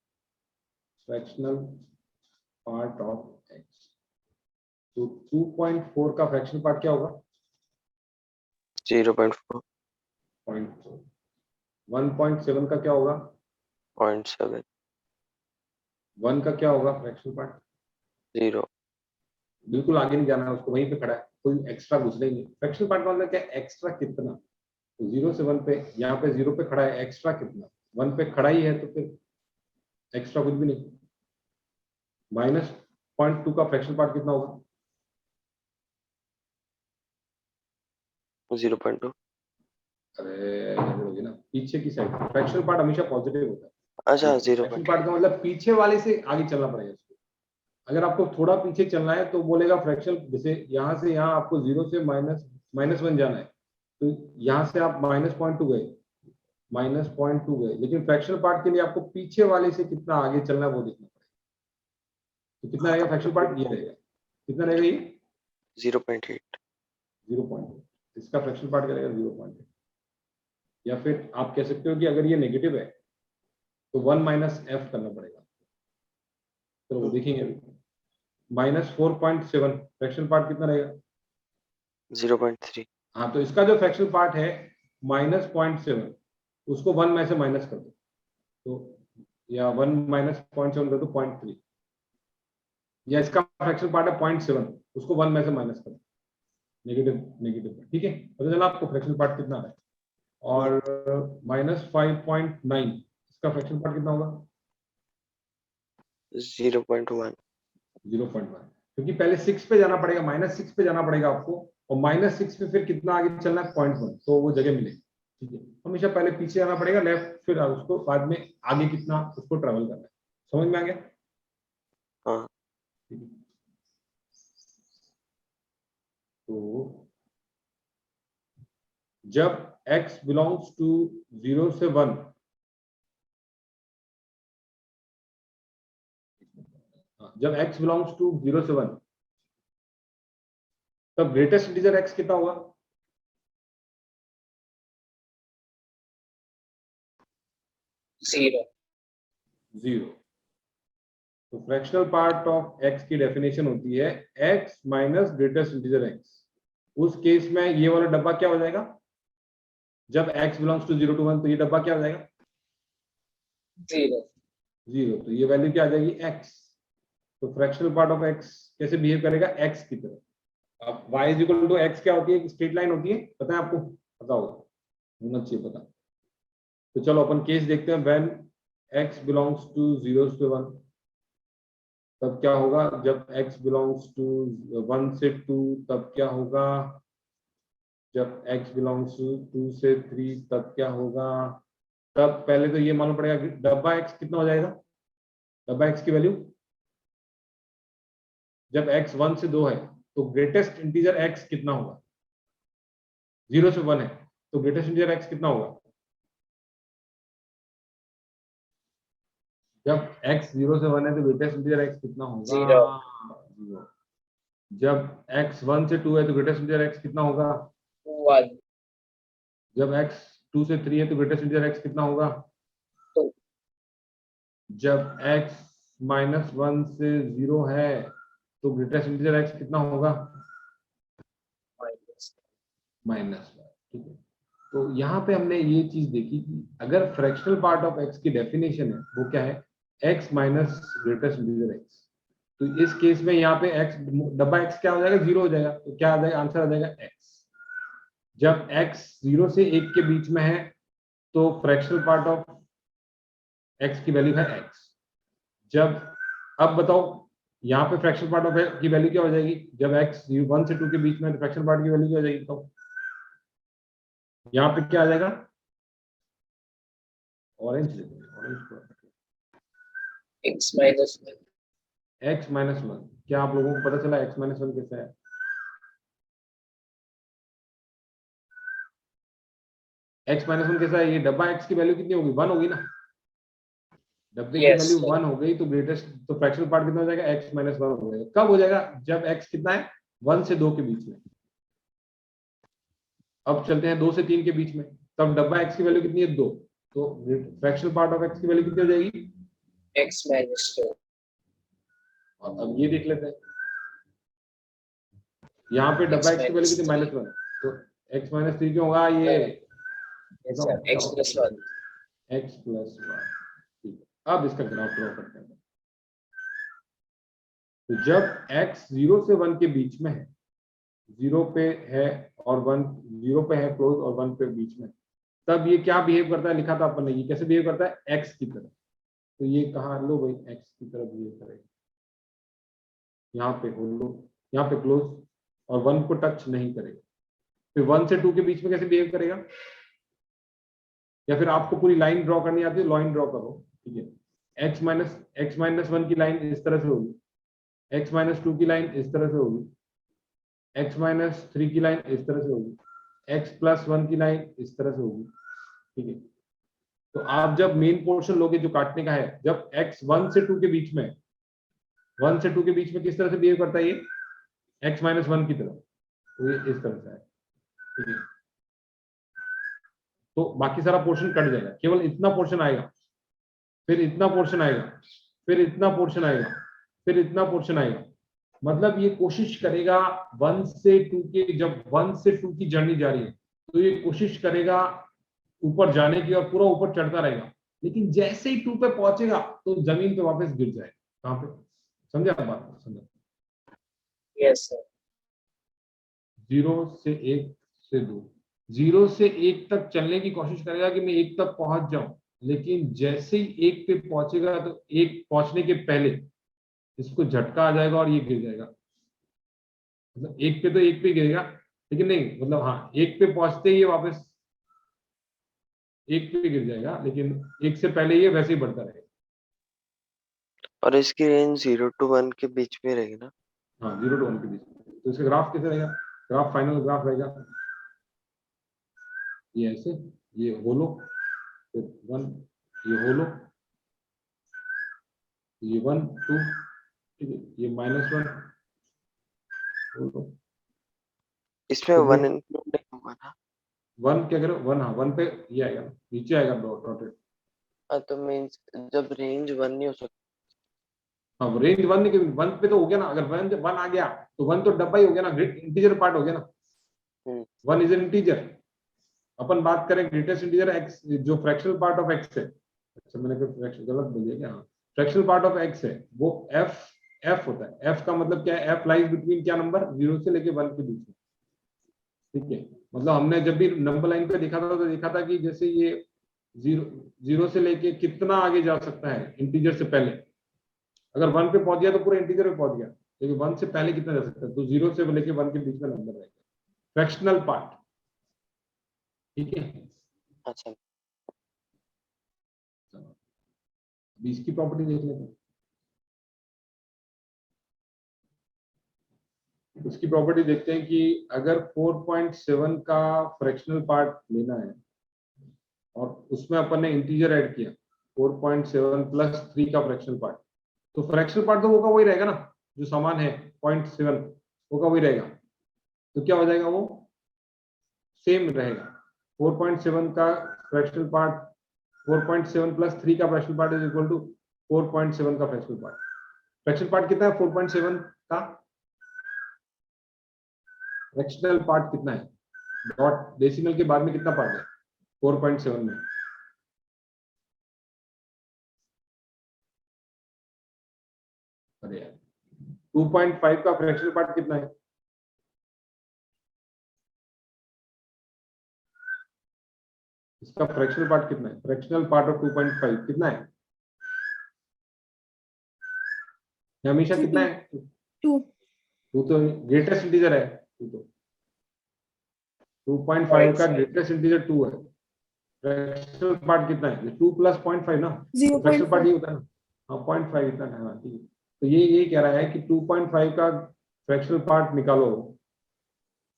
फ्रैक्शनल पार्ट ऑफ x। तो 2.4 का फ्रैक्शनल पार्ट क्या होगा? 0.4 0.4। 1.7 का क्या होगा? 0.7 1 का क्या होगा फ्रैक्शनल पार्ट? 0 बिल्कुल आगे नहीं जाना है उसको, वहीं पे खड़ा है, कोई एक्स्ट्रा घुस नहीं है। फ्रैक्शनल पार्ट मतलब क्या, एक्स्ट्रा कितना? तो 0 से 1 पे, यहाँ पे 0 पे खड़ा है, एक्स्ट्रा कितना? 1 पे खड़ा ही है, तो फिर एक्स्ट्रा कुछ भी नहीं। माइनस 0.2 का फ्रैक्शनल पार्ट कितना होगा? 0.2 अरे गड़बड़ होगी ना, पीछे की साइड। फ्रैक्शनल पार्ट हमेशा पॉजिटिव होता है। अच्छा फ्रैक्शनल 0.8 पार्ट का मतलब पीछे वाले से आगे चलना पड़ेगा इसको। अगर आपको थोड़ा पीछे चलना है तो बोलेगा फ्रैक्शनल, जैसे यहाँ से यहाँ आपको 0 से -1 जाना है, तो यहाँ से आप -0.2 गए, -0.2 गए, लेकिन फ्रैक्शनल पार्ट के लिए आपको पीछे वाले से कितना आगे चलना है वो देखना पड़ेगा। तो कितना रहेगा फ्रैक्शनल पार्ट? ये रहेगा, कितना रहेगा ये? 0.8 0.8। इसका फ्रैक्शनल पार्ट क्या रहेगा? 0.8। या फिर आप कह सकते हो कि अगर ये नेगेटिव है तो 1 माइनस एफ करना पड़ेगा। तो वो देखेंगे अभी। -4.7 फ्रैक्शनल पार्ट कितना रहेगा? 0.3 हाँ, तो इसका जो फ्रैक्शनल पार्ट है -0.7, उसको 1 में से माइनस कर दो, तो या 1 माइनस 0.7 कर दो 0.3, या इसका फ्रैक्शनल पार्ट है 0.7, उसको 1 में से माइनस कर दो, नेगेटिव, ठीक है। पता चला आपको फ्रैक्शनल पार्ट कितना है। और -5.9 इसका फ्रैक्शनल पार्ट कितना होगा? 0.1 0.1, क्योंकि पहले 6 पे जाना पड़ेगा, -6 पे जाना पड़ेगा आपको, और -6 पे फिर कितना आगे चलना है? 0.1, तो वो जगह मिलेगी, ठीक है। हमेशा पहले पीछे जाना पड़ेगा लेफ्ट, फिर उसको बाद में आगे कितना उसको ट्रेवल करना है। समझ में आ गया? हाँ ठीक है। तो जब x बिलोंग्स टू 0 से 1, जब x बिलोंग्स टू 0 से 1, तब ग्रेटेस्ट इंटीजर x कितना होगा? 0 तो फ्रैक्शनल पार्ट ऑफ x की डेफिनेशन होती है x minus greatest integer x। उस केस में ये वाला डब्बा क्या हो जाएगा, जब x बिलोंग्स टू 0 to 1 तो ये डब्बा क्या हो जाएगा, 0. 0। तो ये वैल्यू क्या आ जाएगी, x। तो फ्रैक्शनल पार्ट ऑफ x कैसे बिहेव करेगा, x की तरह। अब y is equal to x क्या होती है, स्ट्रेट लाइन होती है, पता है आपको, पता होना चाहिए पता। तो चलो अपन केस देखते हैं, when x belongs to 0 to 1 तब क्या होगा, जब x बिलोंग्स टू 1 से 2 तब क्या होगा, जब x बिलोंग्स टू 2 से 3 तब क्या होगा। तब पहले तो ये मालूम पड़ेगा कि डब्बा x कितना हो जाएगा, डब्बा x की वैल्यू जब x 1 से 2 है तो ग्रेटेस्ट इंटीजर x कितना होगा, 0 से 1 है तो ग्रेटेस्ट इंटीजर x कितना होगा, जब x 0 से 1 है तो ग्रेटेस्ट इंटीजर x कितना होगा, 0। जब x 1 से 2 है तो ग्रेटेस्ट इंटीजर x कितना होगा, 1. जब x 2 से 3 है तो ग्रेटेस्ट इंटीजर x कितना होगा, 2. जब x -1 से 0 है तो ग्रेटेस्ट इंटीजर x कितना होगा, minus. -1। ठीक है, तो यहाँ पे हमने ये चीज देखी कि अगर फ्रैक्शनल पार्ट ऑफ x की डेफिनेशन है वो क्या है, x minus greatest integer x। तो इस केस में यहाँ पे x डब्बा x क्या हो जाएगा, 0 हो जाएगा। तो क्या आ जाएगा, आंसर आ जाएगा x। जब x 0 से 1 के बीच में है तो फ्रैक्शनल पार्ट ऑफ x की वैल्यू है x। जब अब बताओ यहाँ पे फ्रैक्शनल पार्ट ऑफ x की वैल्यू क्या हो जाएगी, जब x 1 से 2 के बीच में है तो फ्रैक्शनल पार्ट की वैल्यू क्या हो जाएगी, बताओ यहाँ पे क्या आ जाएगा, ऑरेंज X minus 1. x -1। क्या आप लोगों को पता चला x -1 कैसा है, x -1 कैसा है, ये डब्बा x की वैल्यू कितनी होगी, 1 होगी ना, डब्बे की Yes, वैल्यू sir. 1 हो गई तो ग्रेटेस्ट तो फ्रैक्शनल पार्ट कितना हो जाएगा, x -1 हो जाएगा। कब हो जाएगा, जब x कितना है, 1 से 2 के बीच में। अब चलते हैं 2 से 3 के बीच में, तब डब्बा x की वैल्यू कितनी है, 2। तो फ्रैक्शनल पार्ट ऑफ x की वैल्यू कितनी हो जाएगी, X minus 2. और अब ये देख लेते हैं, यहाँ पे डब्बा x की वैल्यू कितनी, -1। तो x -3 क्यों होगा, ये Yes, sir. X plus 1. x + 1। ठीक है, अब इसका ग्राफ ड्रॉ करते हैं। तो जब x 0 से 1 के बीच में है, 0 पे है और 1, 0 पे है क्लोज और 1 पे बीच में, तब ये क्या बिहेव करता है, लिखा था अपन ने, ये कैसे बिहेव करता है, x की तरह। तो ये कहा, लो भाई x की तरह बिहेव करेगा, यहाँ पे लो, यहाँ पे क्लोज और 1 को टच नहीं करेगा। फिर 1 से 2 के बीच में कैसे बिहेव करेगा, या फिर आपको पूरी लाइन ड्रॉ करनी आती है, लाइन ड्रॉ करो। ठीक है, x -1 की लाइन इस तरह से होगी, x -2 की लाइन इस तरह से होगी, x -3 की लाइन इस तरह से होगी, x +1 की लाइन इस तरह से होगी। ठीक है, तो आप जब मेन पोर्शन लोगे जो काटने का है, जब x 1 से 2 के बीच में, 1 से 2 के बीच में किस तरह से बिहेव करता है ये, x -1 की तरह, तो ये इस तरह से है। ठीक है, तो बाकी सारा पोर्शन कट जाएगा, केवल इतना पोर्शन आएगा, फिर इतना पोर्शन आएगा, फिर इतना पोर्शन आएगा, फिर इतना पोर्शन आएगा। मतलब ये कोशिश करेगा 1 से 2 के, जब 1 से 2 की जर्नी जा रही है तो ये कोशिश करेगा ऊपर जाने की और पूरा ऊपर चढ़ता रहेगा, लेकिन जैसे ही 2 पे पहुंचेगा तो जमीन पे वापस गिर जाएगा। कहां पे, समझे आप बात, समझे? Yes, sir. 0 से 1 से 2, 0 से 1 तक चलने की कोशिश करेगा कि मैं 1 तक पहुंच जाऊं, लेकिन जैसे ही 1 पे पहुंचेगा तो 1 पहुंचने के पहले इसको झटका आ जाएगा और ये गिर जाएगा। मतलब 1 पे तो 1 पे गिरेगा, लेकिन नहीं, मतलब हाँ 1 पे पहुंचते ही ये वापस 1 पे गिर जाएगा, लेकिन 1 से पहले ये वैसे ही बढ़ता रहेगा। और इसकी रेंज 0 to 1 के बीच में रहेगी ना? हाँ, 0 to 1 के बीच में। तो इसका ग्राफ कैसे रहेगा, ग्राफ फाइनल ग्राफ रहेगा ये ऐसे, ये होलो, फिर 1, ये होलो, ये 1 2, ठीक है, ये -1 होलो। इसमें तो 1 इंक्लूड नहीं होगा ना? 1 क्या करो, 1, हाँ 1 पे ये आएगा, नीचे आएगा डॉटेड। हाँ, तो मीन्स जब रेंज 1 नहीं हो सकती। हाँ, रेंज 1 नहीं, 1 पे तो हो गया ना, अगर 1 आ गया तो 1 तो डब्बा ही हो गया ना, इंटीजर पार्ट हो गया ना। 1 इज एन इंटीजर। अपन बात करें ग्रेटेस्ट इंटीजर x, जो फ्रैक्शनल पार्ट ऑफ x है। अच्छा मैंने कोई फ्रैक्शन गलत बोल दिया क्या? हाँ, फ्रैक्शनल पार्ट ऑफ x है वो f होता है। f का मतलब क्या है? f लाइज बिटवीन क्या नंबर? 0 से लेके 1 के बीच में। ठीक है, मतलब हमने जब भी नंबर लाइन पे देखा था तो देखा था कि जैसे ये 0 से लेके कितना आगे जा सकता है इंटीजर से पहले। अगर 1 पे पहुंच गया तो पूरे इंटीजर पे पहुंच गया, लेकिन 1 से पहले कितना जा सकता है? तो 0 से लेके 1 के बीच में नंबर रहेगा, फ्रैक्शनल पार्ट। ठीक है, अच्छा अभी इसकी प्रॉपर्टी देख लेते हैं। उसकी प्रॉपर्टी देखते हैं कि अगर 4.7 का फ्रैक्शनल पार्ट लेना है और उसमें अपन ने इंटीजर ऐड किया 4.7 प्लस 3 का फ्रैक्शनल पार्ट, तो फ्रैक्शनल पार्ट तो होगा वही रहेगा ना, जो समान है 0.7 होगा वही रहेगा। तो क्या हो जाएगा? वो सेम रहेगा। 4.7 का फ्रैक्शनल पार्ट 4.7 प्लस 3 का fractional part is equal to 4.7 का फ्रैक्शनल पार्ट। फ्रैक्शनल पार्ट कितना है 4.7 का? फ्रैक्शनल पार्ट कितना है? डॉट डेसिमल के बाद में कितना पार्ट है 4.7 में? अरे यार 2.5 का फ्रैक्शनल पार्ट कितना है? इसका फ्रैक्शनल पार्ट कितना है? फ्रैक्शनल पार्ट ऑफ 2.5 कितना है? ये हमेशा कितना है? 2 तो ग्रेटेस्ट इंटीजर है 2 तो 2.5 का ग्रेटेस्ट इंटीजर 2 है। फ्रैक्शनल पार्ट कितना है? 2 प्लस 0.5 ना, फ्रैक्शनल पार्ट 0.5 ये होता है ना। हाँ 0.5 इतना है। हाँ ठीक है, तो ये कह रहा है कि 2.5 का फ्रैक्शनल पार्ट निकालो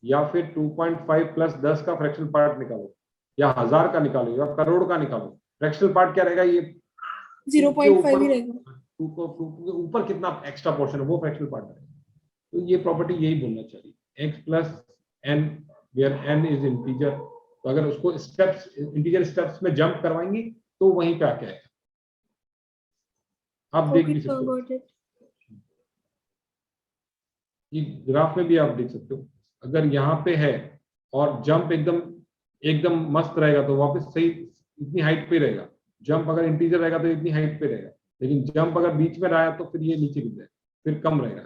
या फिर 2.5 प्लस 10 का फ्रैक्शनल पार्ट निकालो या 1000 का निकालो या करोड़ का निकालो, फ्रैक्शनल पार्ट क्या रहेगा? ये 0.5 ही रहेगा। 2 के ऊपर कितना एक्स्ट्रा पोर्शन है वो फ्रैक्शनल पार्ट है। तो ये प्रॉपर्टी यही बोलना चाहिए, x plus n where n is integer. तो अगर उसको स्टेप्स इंटीजर स्टेप्स में जंप करवाएंगे तो वहीं पे आके आएगा। आप देख भी सकते हो, ये ग्राफ में भी आप देख सकते हो। अगर यहाँ पे है और जंप एकदम मस्त रहेगा तो वापस सही इतनी हाइट पे रहेगा। जंप अगर इंटीजर रहेगा तो इतनी हाइट पे रहेगा, लेकिन जंप अगर बीच में रहा तो फिर ये नीचे गिर जाएगा, फिर कम रहेगा।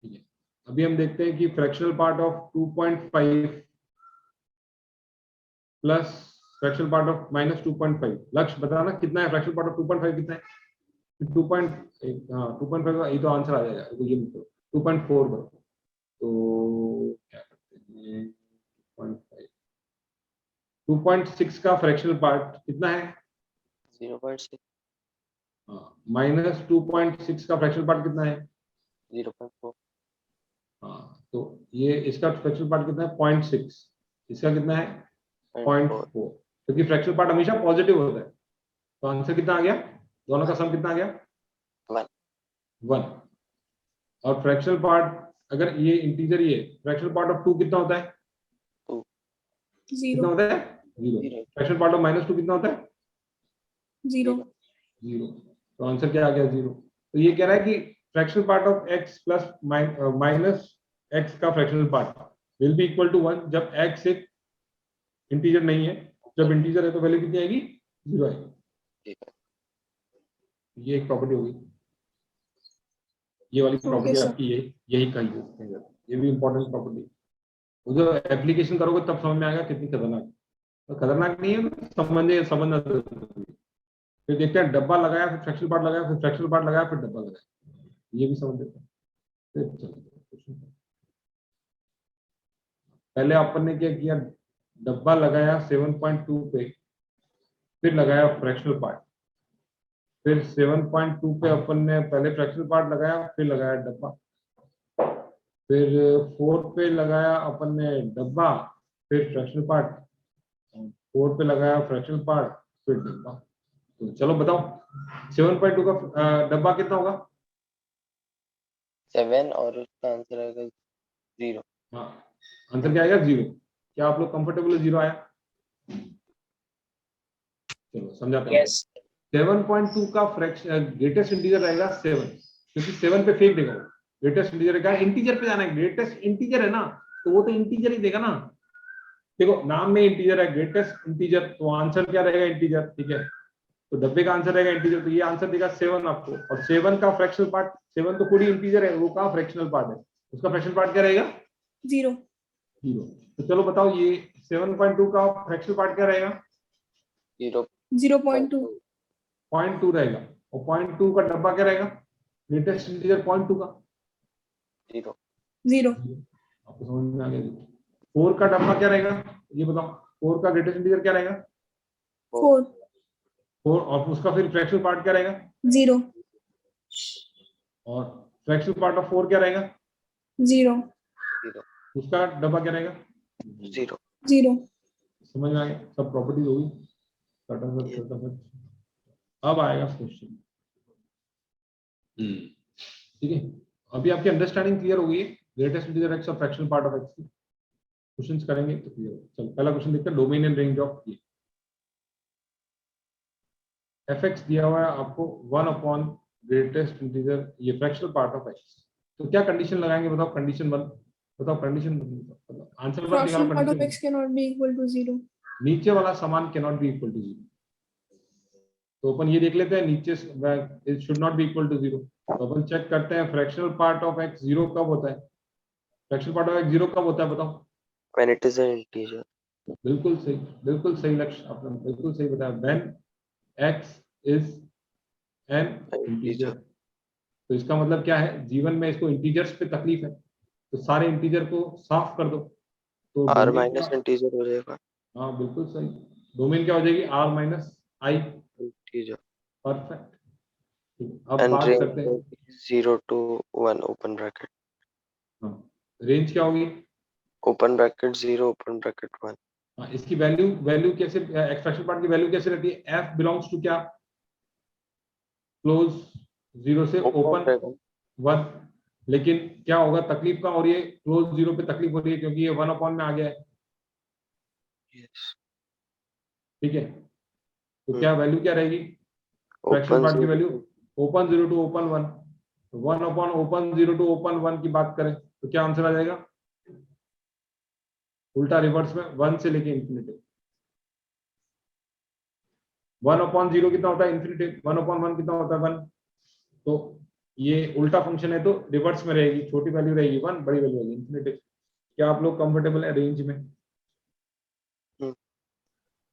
ठीक है, अभी हम देखते हैं कि fractional part of 2.5 plus fractional part of minus 2.5। लक्ष्य बताना कितना है फ्रैक्शनल पार्ट ऑफ 2.5 कितना है? 2.5 का ये तो आंसर आ जाएगा। तो ये 2.4 करो तो क्या करते हैं 2.5 2.6 का फ्रैक्शनल पार्ट कितना है? 0.6 माइनस 2.6 का फ्रैक्शनल पार्ट कितना है? 0.4 हाँ, तो ये इसका फ्रैक्शनल पार्ट कितना है? 0.6। इसका कितना है? 0.4। क्योंकि फ्रैक्शनल पार्ट हमेशा पॉजिटिव होता है। तो आंसर कितना आ गया? दोनों का सम कितना आ गया? 1। और फ्रैक्शनल पार्ट अगर ये इंटीजर ये फ्रैक्शनल पार्ट ऑफ 2 कितना होता है? 2 कितना होता है? 0। फ्रैक्शनल पार्ट ऑफ -2 कितना होता है? 0 तो आंसर क्या आ गया? 0। तो ये कह रहा है कि fractional part of x plus minus x का fractional part will be equal to 1 जब x एक इंटीजर नहीं है। जब इंटीजर है तो वैल्यू कितनी आएगी? 0 आएगी। ये एक प्रॉपर्टी होगी। ये वाली प्रॉपर्टी आपकी यही कही है। ये भी इंपॉर्टेंट प्रॉपर्टी। वो जो एप्लीकेशन करोगे तब समझ में आएगा कितनी खतरनाक। तो खतरनाक नहीं है, समझना जरूरी। फिर देखते हैं डब्बा लगाया फिर फ्रैक्शनल पार्ट लगाया फिर फ्रैक्शनल पार्ट लगाया फिर डब्बा लगाया, ये भी समझ लेते हैं। पहले अपन ने क्या किया? डब्बा लगाया 7.2 पे, फिर लगाया फ्रैक्शनल पार्ट, फिर 7.2 पे अपन ने पहले फ्रैक्शनल पार्ट लगाया फिर लगाया डब्बा, फिर 4 पे लगाया अपन ने डब्बा फिर फ्रैक्शनल पार्ट, 4 पे लगाया फ्रैक्शनल पार्ट फिर डब्बा। तो चलो बताओ 7.2 का डब्बा कितना होगा? 7 और उसका आंसर आएगा 0। हाँ, आंसर क्या आएगा? 0। क्या आप लोग कंफर्टेबल? 0 आया? चलो समझाते हैं। 7.2 का फ्रैक्शन ग्रेटेस्ट इंटीजर रहेगा 7, क्योंकि 7 पे फेंक देगा वो, ग्रेटेस्ट इंटीजर क्या है, इंटीजर पे जाना है, ग्रेटेस्ट इंटीजर है ना तो वो तो इंटीजर ही देगा ना। देखो नाम में इंटीजर है, ग्रेटेस्ट इंटीजर, तो आंसर क्या रहेगा, इंटीजर। ठीक है, तो डब्बे का आंसर रहेगा इंटीजर, तो ये आंसर देगा 7 आपको। और 7 का फ्रैक्शनल पार्ट, 7 तो पूरी इंटीजर है, वो का फ्रैक्शनल पार्ट है, उसका फ्रैक्शनल पार्ट क्या रहेगा, 0 0। तो चलो बताओ ये 7.2 का फ्रैक्शनल पार्ट क्या रहेगा, 0.2 0.2 रहेगा। और 0.2 का डब्बा क्या रहेगा, ग्रेटेस्ट इंटीजर 0.2 का 0 आपको समझ में आ गया। 4 का डब्बा क्या रहेगा, ये बताओ, 4 का ग्रेटेस्ट इंटीजर क्या रहेगा, 4 4, और उसका फिर फ्रैक्शनल पार्ट क्या रहेगा, 0 और फ्रैक्शनल पार्ट ऑफ 4 क्या रहेगा, 0 उसका डब्बा क्या रहेगा, 0 समझ में आ गया। सब प्रॉपर्टीज होगी, अब आएगा क्वेश्चन। ठीक है, अभी आपकी अंडरस्टैंडिंग क्लियर हो गई है ग्रेटेस्ट इंटीजर एक्स और फ्रैक्शनल पार्ट ऑफ एक्स की। क्वेश्चंस करेंगे तो क्लियर हो। चलो पहला क्वेश्चन देखते हैं, डोमेन एंड रेंज ऑफ ये एफ एक्स दिया हुआ है आपको 1 अपॉन ग्रेटेस्ट इंटीजर, ये फ्रैक्शनल पार्ट ऑफ एक्स। तो क्या कंडीशन लगाएंगे बताओ, कंडीशन 1 बताओ, कंडीशन आंसर मत निकालो, fractional part of condition x cannot be equal to 0 नीचे वाला समान कैनॉट बी इक्वल टू 0। तो अपन ये देख लेते हैं, नीचे it should not be equal to 0। तो अपन चेक करते हैं फ्रैक्शनल पार्ट ऑफ x 0 कब होता है, फ्रैक्शनल पार्ट ऑफ x 0 कब होता है बताओ। when it is an integer. बिल्कुल सही लक्ष्य, आपने बिल्कुल सही बताया, when x is an integer. तो इसका मतलब क्या है, जीवन में इसको इंटीजर्स पे तकलीफ है, तो सारे इंटीजर को साफ कर दो, तो r डोमेन माइनस का, इंटीजर हो जाएगा हाँ बिल्कुल सही, डोमेन क्या हो जाएगी r माइनस आई, इंटीजर परफेक्ट। अब and बात range करते हैं, will be 0 to 1 open bracket, range क्या होगी, open bracket 0 open bracket 1, हाँ, इसकी वैल्यू कैसे, एक्सप्रेशन पार्ट की वैल्यू कैसे रहती है, f बिलोंग्स टू क्या, क्लोज 0 से ओपन bracket 1। लेकिन क्या होगा तकलीफ का, और ये क्लोज 0 पे तकलीफ हो रही है क्योंकि ये 1 अपॉन में आ गया है। yes ठीक है, तो क्या वैल्यू क्या रहेगी, फ्रैक्शनल open पार्ट की 0 value open 0 to open 1, 1 upon open 0 to open 1 की बात करें तो क्या आंसर आ जाएगा, उल्टा रिवर्स में 1 से लेके इंफिनिटी। 1 अपॉन 0 कितना होता है, इंफिनिटी। 1 अपॉन 1 कितना होता है, 1। तो ये उल्टा फंक्शन है तो रिवर्स में रहेगी, छोटी वैल्यू रहेगी 1, बड़ी वैल्यू रहेगी इंफिनिटी। क्या आप लोग कंफर्टेबल है रेंज में,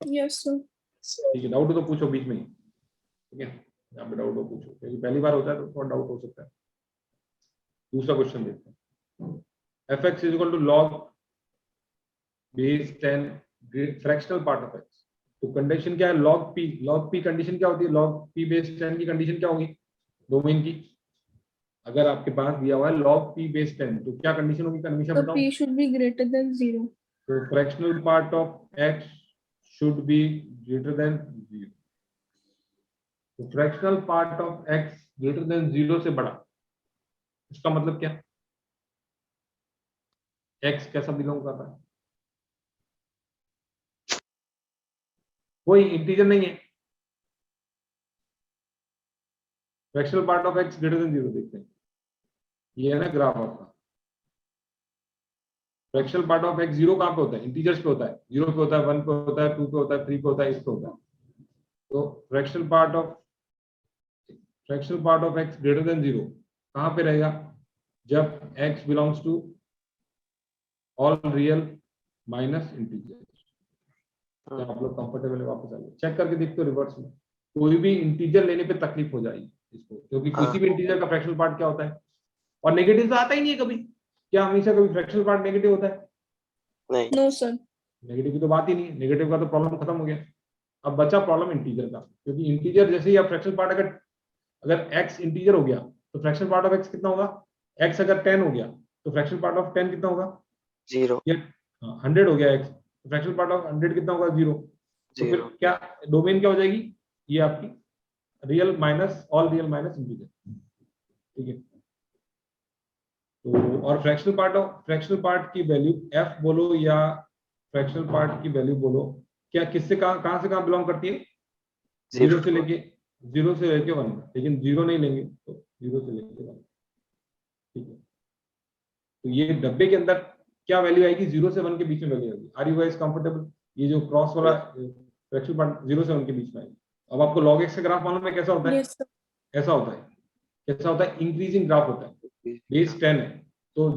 yes sir ठीक है, डाउट हो तो पूछो बीच में ही, ठीक है, यहाँ पे डाउट हो पूछो, क्योंकि पहली बार होता है तो थोड़ा डाउट हो सकता है। दूसरा क्वेश्चन देखते हैं, f x is equal to log base 10 fractional part of x. तो कंडीशन क्या है, लॉग पी कंडीशन क्या होती है, लॉग पी बेस 10 की कंडीशन क्या होगी डोमेन की। अगर आपके पास दिया हुआ है log p बेस 10 तो क्या कंडीशन होगी, हमेशा so बताओ। p should be greater than 0 तो fractional part of x should be greater than 0। तो fractional part of x greater than 0 से बड़ा, इसका मतलब क्या, x कैसा बिलोंग कर रहा है, कोई इंटीजर नहीं है। Fractional part of x greater than 0 देखते हैं, ये है ना ग्राफ आपका। फ्रैक्शनल पार्ट ऑफ x 0 कहाँ पे होता है, इंटीजर्स पे होता है, 0 पे होता है, 1 पे होता है, 2 पे होता है, 3 पे होता है, इस पे होता है। तो fractional part of x greater than 0 कहाँ पे रहेगा, जब x belongs to all real minus integer. क्या आप लोग कंफर्टेबल है, वापस आइए चेक करके देखते हो रिवर्स में, कोई भी इंटीजर लेने पे तकलीफ हो जाएगी इसको, क्योंकि किसी भी इंटीजर का फ्रैक्शनल पार्ट क्या होता है, और नेगेटिव तो आता ही नहीं है कभी। क्या हमेशा कभी फ्रैक्शनल पार्ट नेगेटिव होता है, नहीं no sir नेगेटिव की तो बात ही नहीं है, नेगेटिव का तो प्रॉब्लम खत्म हो गया। अब बचा प्रॉब्लम इंटीजर का, क्योंकि इंटीजर जैसे ही आप फ्रैक्शनल पार्ट अगर x इंटीजर हो गया तो फ्रैक्शनल पार्ट ऑफ x कितना होगा, x अगर 10 हो गया तो फ्रैक्शनल पार्ट ऑफ 10 कितना होगा, 0 100 हो गया x तो फ्रैक्शनल पार्ट ऑफ 100 कितना होगा, 0। तो फिर क्या डोमेन क्या हो जाएगी, ये आपकी real minus all real minus integer, ठीक है। तो और फ्रैक्शनल पार्ट की वैल्यू f बोलो या फ्रैक्शनल पार्ट की वैल्यू बोलो, क्या किससे कहां से कहां बिलोंग करती है, 0 से लेके 1, लेकिन 0 नहीं लेंगे तो 0 से लेके 1। ठीक है, तो ये डब्बे के अंदर क्या वैल्यू आएगी, 0 से 1 के बीच में वैल्यू आएगी। Are you guys comfortable? ये जो क्रॉस वाला फ्रैक्शनल पार्ट 0 से 1 के बीच में आएगी। अब आपको log x का ग्राफ मालूम है कैसा होता है? Yes, sir. ऐसा होता है। कैसा होता है? इंक्रीजिंग ग्राफ होता है। बेस 10 है तो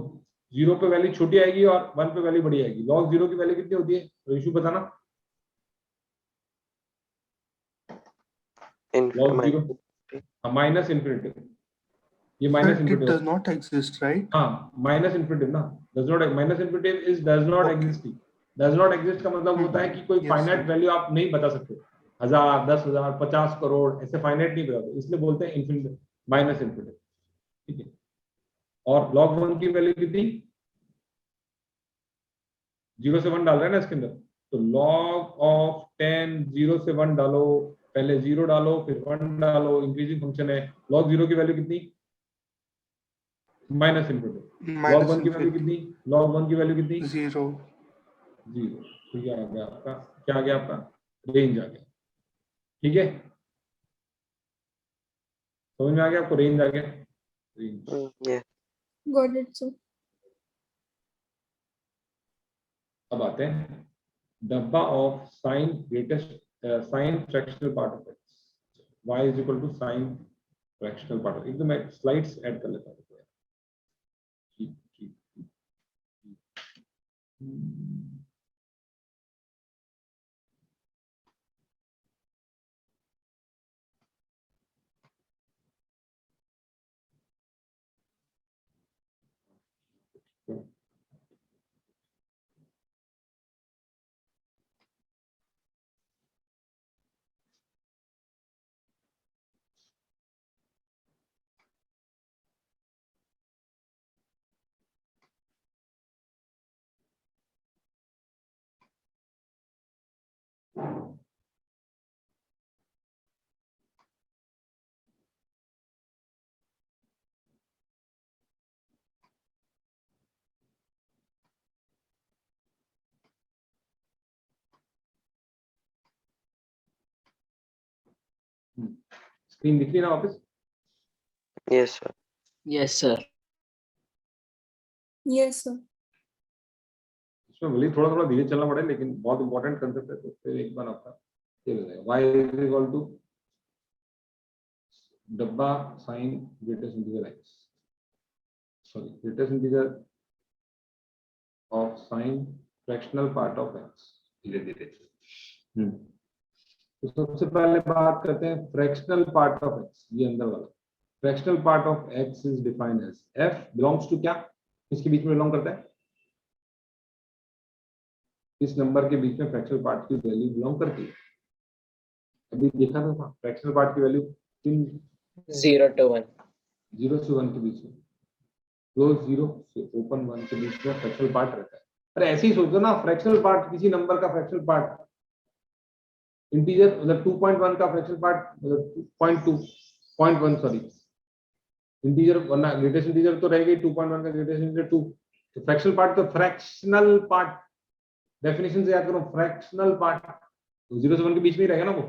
0 पे वैल्यू छोटी आएगी और 1 पे वैल्यू बड़ी आएगी। log 0 की वैल्यू कितनी होती है? तो इशू बताना। log 0 माइनस इन्फिनिटी, ये minus Sir, it infinity does not exist, right? हाँ, माइनस इन्फिनिटी ना, does not, minus infinity is does not Okay. Exist. Does not exist का मतलब होता है कि कोई Yes, फाइनाइट sir. वैल्यू आप नहीं बता सकते, 1000, 10,000, 50 करोड़ ऐसे फाइनाइट नहीं बताते, इसलिए बोलते हैं इन्फिनिटी, माइनस इन्फिनिटी। ठीक है, और log 1 की वैल्यू कितनी? 0 से 1 डाल रहे हैं ना इसके अंदर, तो log ऑफ 10 0 से 1 डालो, पहले 0 डालो फिर 1 डालो, इंक्रीजिंग फंक्शन है। log 0 की वैल्यू कितनी? Minus infinity. log 1 की वैल्यू कितनी? log 1 की वैल्यू कितनी? 0. 0। तो क्या आ गया आपका? क्या आ गया आपका? रेंज आ गया। ठीक है, समझ में आ गया आपको? रेंज आ गया, रेंज। Got it, sir. अब आते हैं डब्बा of sine greatest sine fractional part of x, y is equal to sine fractional part of. एकदम मैं स्लाइड्स ऐड कर लेता हूँ। ठीक ठीक ठीक। स्क्रीन दिख रही है ना वापस? Yes, sir. Yes, sir. Yes, sir. इसमें भले थोड़ा थोड़ा धीरे चलना पड़े, लेकिन बहुत इंपॉर्टेंट कंसेप्ट है, तो फिर एक बार आपका ये हो जाएगा। y इज इक्वल टू डब्बा sine greatest integer x, sorry greatest integer of sine fractional part of x। धीरे धीरे। तो सबसे पहले बात करते हैं फ्रैक्शनल पार्ट ऑफ x, ये अंदर वाला। Fractional part of x is defined as f belongs to क्या? किसके बीच में बिलोंग करता है? इस नंबर के बीच में फ्रैक्शनल पार्ट की वैल्यू बिलोंग करती है। अभी देखा था फ्रैक्शनल पार्ट की वैल्यू 0 to 1. 0 से 1 के बीच में, क्लोज 0 से ओपन 1 के बीच में फ्रैक्शनल पार्ट रहता है। अरे ऐसे ही सोचो ना, फ्रैक्शनल पार्ट किसी नंबर का फ्रैक्शनल पार्ट, इंटीजर मतलब 2.1 का फ्रैक्शनल पार्ट मतलब 2.2 0.1 सॉरी, इंटीजर वरना ग्रेटेस्ट इंटीजर तो रहेगा 2.1 का ग्रेटेस्ट इंटीजर 2, तो फ्रैक्शनल पार्ट तो फ्रैक्शनल पार्ट, डेफिनेशन से याद करो फ्रैक्शनल पार्ट तो 0 से 1 के बीच में ही रहेगा ना वो।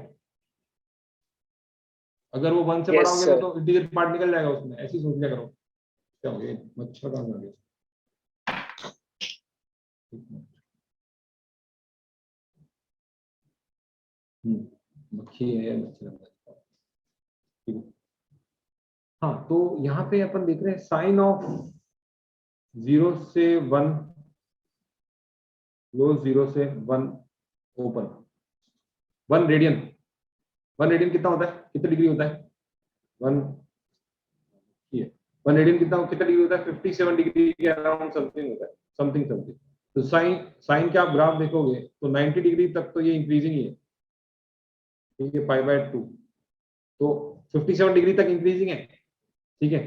अगर वो 1 से Yes, बड़ा हो गया sir. तो इंटीजर पार्ट निकल जाएगा उसमें। ऐसे ही सोच लिया करो। क्या हो गया? मच्छर कहाँ आ गया? मक्खी है, मच्छर अंदर। ठीक है, हाँ तो यहाँ पे अपन देख रहे हैं साइन ऑफ 0 से 1, क्लोज 0 से 1 ओपन 1 रेडियन। 1 रेडियन कितना होता है? कितने डिग्री होता है? 1 रेडियन कितना डिग्री होता है? 57 डिग्री के अराउंड समथिंग होता है, समथिंग। तो साइन के आप ग्राफ देखोगे तो 90 डिग्री तक तो ये इंक्रीजिंग ही है, ठीक है, π/2, तो 57 डिग्री तक इंक्रीजिंग है। ठीक है,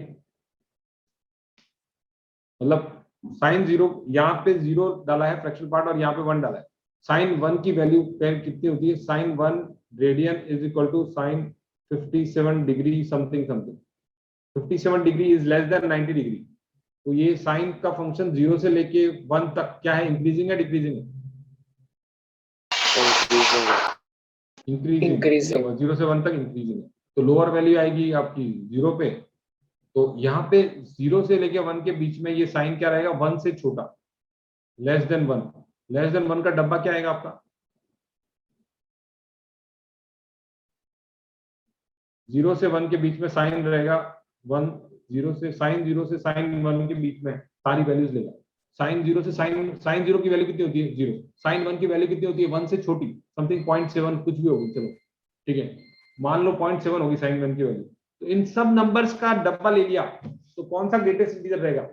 मतलब साइन 0, यहाँ पे 0 डाला है फ्रैक्शनल पार्ट और यहाँ पे 1 डाला है। साइन 1 की वैल्यू कितनी होती है? Sine 1 radian is equal to sine 57 degree something. 57 degree is less than 90 degree. तो ये साइन का फंक्शन 0 से लेके 1 तक क्या है? इंक्रीजिंग है डिक्रीजिंग है? इंक्रीजिंग। 0 से 1 तक इंक्रीजिंग है। तो लोअर वैल्यू आएगी आपकी 0 पे, तो यहाँ पे 0 से लेके 1 के बीच में ये साइन क्या रहेगा, 1 से छोटा, लेस देन 1। लेस देन 1 का डब्बा क्या आएगा आपका, 0 से 1 के बीच में साइन रहेगा 1, 0 से साइन 1 के बीच में सारी वैल्यूज लेगा। साइन 0 से साइन 0 की वैल्यू कितनी होती है, 0। साइन 1 की वैल्यू कितनी होती है, 1 से छोटी, समथिंग 0.7 कुछ भी होगी, चलो ठीक है, मान लो 0.7 होगी साइन 1 की वैल्यू। तो इन सब नंबर्स का डब्बा ले लिया, तो कौन सा ग्रेटेस्ट इंटीजर रहेगा,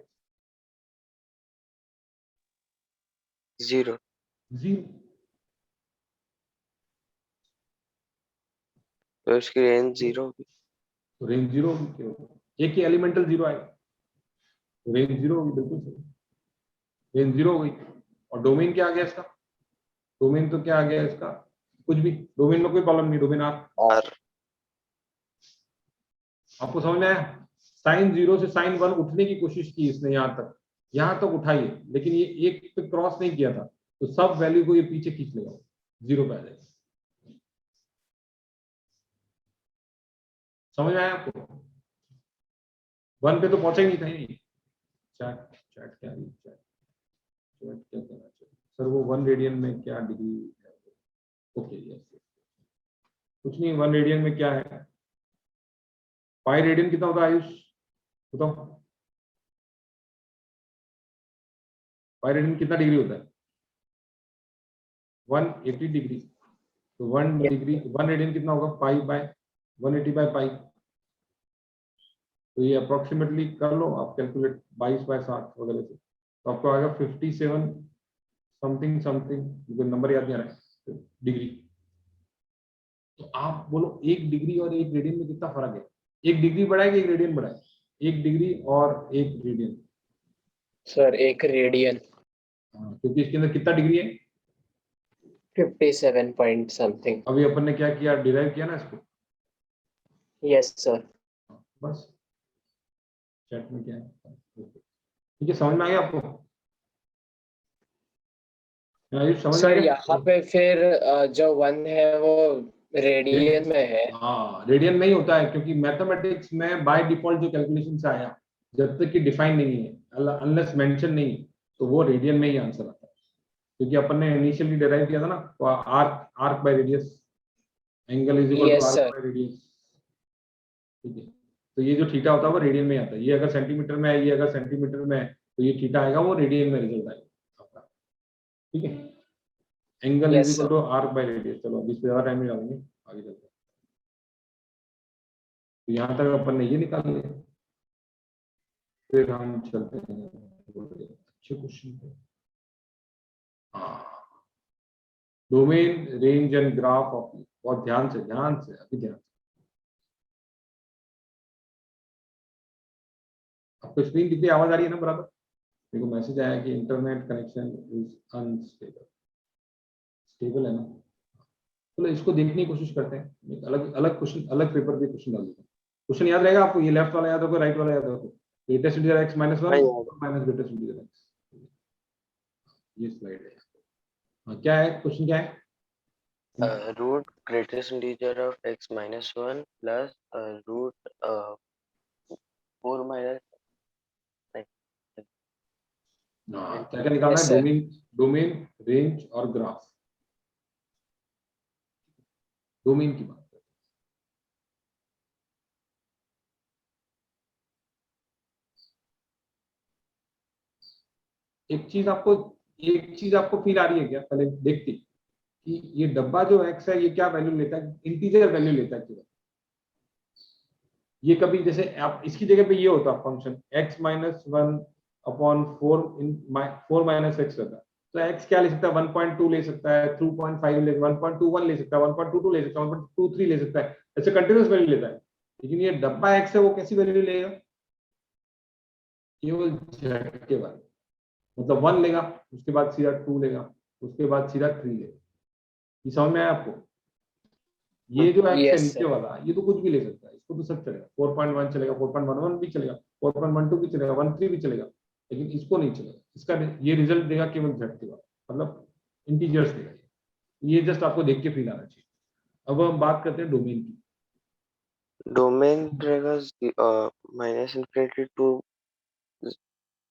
0। 0। तो इसकी रेंज 0 होगी। तो रेंज 0 होगी, क्यों, एक ही एलिमेंटल 0 आएगा, तो रेंज 0 होगी, बिल्कुल सही, रेंज 0 हो गई। और डोमेन क्या आ गया इसका, डोमेन तो क्या आ गया इसका, कुछ भी, डोमेन में कोई प्रॉब्लम नहीं, डोमेन आर। आपको समझ में आया, साइन 0 से साइन 1 उठने की कोशिश की इसने, यहां तक उठाई है, लेकिन ये एक पे क्रॉस नहीं किया था, तो सब वैल्यू को ये पीछे खींच लेगा, 0 पे आ जाएगा। समझ में आया आपको, 1 पे तो पहुंचा ही नहीं था ही। चैट चैट क्या है, चैट क्या करना चाहिए सर, वो 1 रेडियन में क्या डिग्री है, ओके यस, कुछ नहीं, 1 रेडियन में क्या है, पाई रेडियन कितना होता है आयुष, बताओ, पाई रेडियन कितना डिग्री होता है, 180 डिग्री। तो 1 डिग्री 1 रेडियन कितना होगा, पाई बाय 180 बाय पाई। तो ये अप्रोक्सीमेटली कर लो आप कैलकुलेट, 22/60 वगैरह से, तो आपको आएगा 57 समथिंग समथिंग, नंबर याद नहीं आ रहा है, डिग्री। तो आप बोलो 1 डिग्री और 1 रेडियन में कितना फर्क है, 1 डिग्री बढ़ा है कि 1 रेडियन बढ़ा है, 1 डिग्री और 1 रेडियन। सर 1 रेडियन, क्योंकि इसके अंदर कितना डिग्री है, 57 पॉइंट समथिंग। अभी अपन ने क्या किया, डिराइव किया ना इसको। Yes sir. बस चैट में क्या है, ठीक है, समझ में आ गया आपको, समझ सर में यहाँ पे फिर जो 1 है वो रेडियन में है। हाँ, रेडियन में ही होता है, क्योंकि मैथमेटिक्स में बाय डिफॉल्ट जो कैलकुलेशन से आया, जब तक कि डिफाइन नहीं है, अनलेस मेंशन नहीं है, तो वो रेडियन में ही आंसर आता है, क्योंकि अपन ने इनिशियली डिराइव किया था ना, तो arc by radius, angle is equal to Yes, arc sir. By radius, ठीक है। तो ये जो थीटा होता है वो रेडियन में आता है, ये अगर सेंटीमीटर में है, ये अगर सेंटीमीटर में है, तो ये थीटा आएगा, वो रेडियन में रिजल्ट आएगा आपका, ठीक है। Angle is Yes, equal sir. To arc by radius. चलो अभी इस पे ज्यादा टाइम नहीं डालेंगे, आगे चलते हैं। तो यहाँ तक अपन ने ये निकाल लिया, फिर हम चलते हैं अच्छे क्वेश्चन पे। हाँ, domain range and graph of, बहुत ध्यान से अभी ध्यान से। आपको स्क्रीन दिख रही, आवाज आ रही है ना बराबर, देखो मैसेज आया कि internet connection is unstable, stable है ना। चलो इसको देखने की कोशिश करते हैं, एक अलग अलग क्वेश्चन, अलग पेपर पे क्वेश्चन डाल देते हैं। क्वेश्चन याद रहेगा आपको, ये लेफ्ट वाला याद होगा, राइट वाला याद होगा, greatest integer x -1 minus greatest integer x, ये स्लाइड है। हाँ, क्या है क्वेश्चन, क्या है, root greatest integer of x -1 plus root 4 minus, क्या क्या निकालना Yes, है, sir. डोमेन रेंज और ग्राफ। डोमेन की बात करते हैं। एक चीज आपको फील आ रही है क्या, पहले देखते कि ये डब्बा जो x है, ये क्या वैल्यू लेता है, इंटीजर वैल्यू लेता है केवल। ये कभी जैसे आप इसकी जगह पे ये होता function x -1 upon 4 minus x रहता है, तो x क्या ले सकता है, 1.2 ले सकता है, 2.5 ले, 1.21 ले सकता है, 1.22 ले सकता है, 1.23 ले सकता है, ऐसे कंटिन्यूअस वैल्यू लेता है। लेकिन ये डब्बा x है, वो कैसी वैल्यू लेगा, केवल झटके वाली, मतलब 1 लेगा, उसके बाद सीधा 2 लेगा, उसके बाद सीधा 3 लेगा। ये समझ में आया आपको, ये जो x है Yes, नीचे sir. वाला, ये तो कुछ भी ले सकता है, इसको तो सब चलेगा, 4.1 चलेगा, 4.11 भी चलेगा, 4.12 भी चलेगा, 13 भी चलेगा, लेकिन इसको नहीं चलेगा। इसका ये रिजल्ट देगा केवल झटके वाला, मतलब इंटीजर्स देगा। ये जस्ट आपको देख के फील आना चाहिए। अब हम बात करते हैं डोमेन की। डोमेन रहेगा -∞ to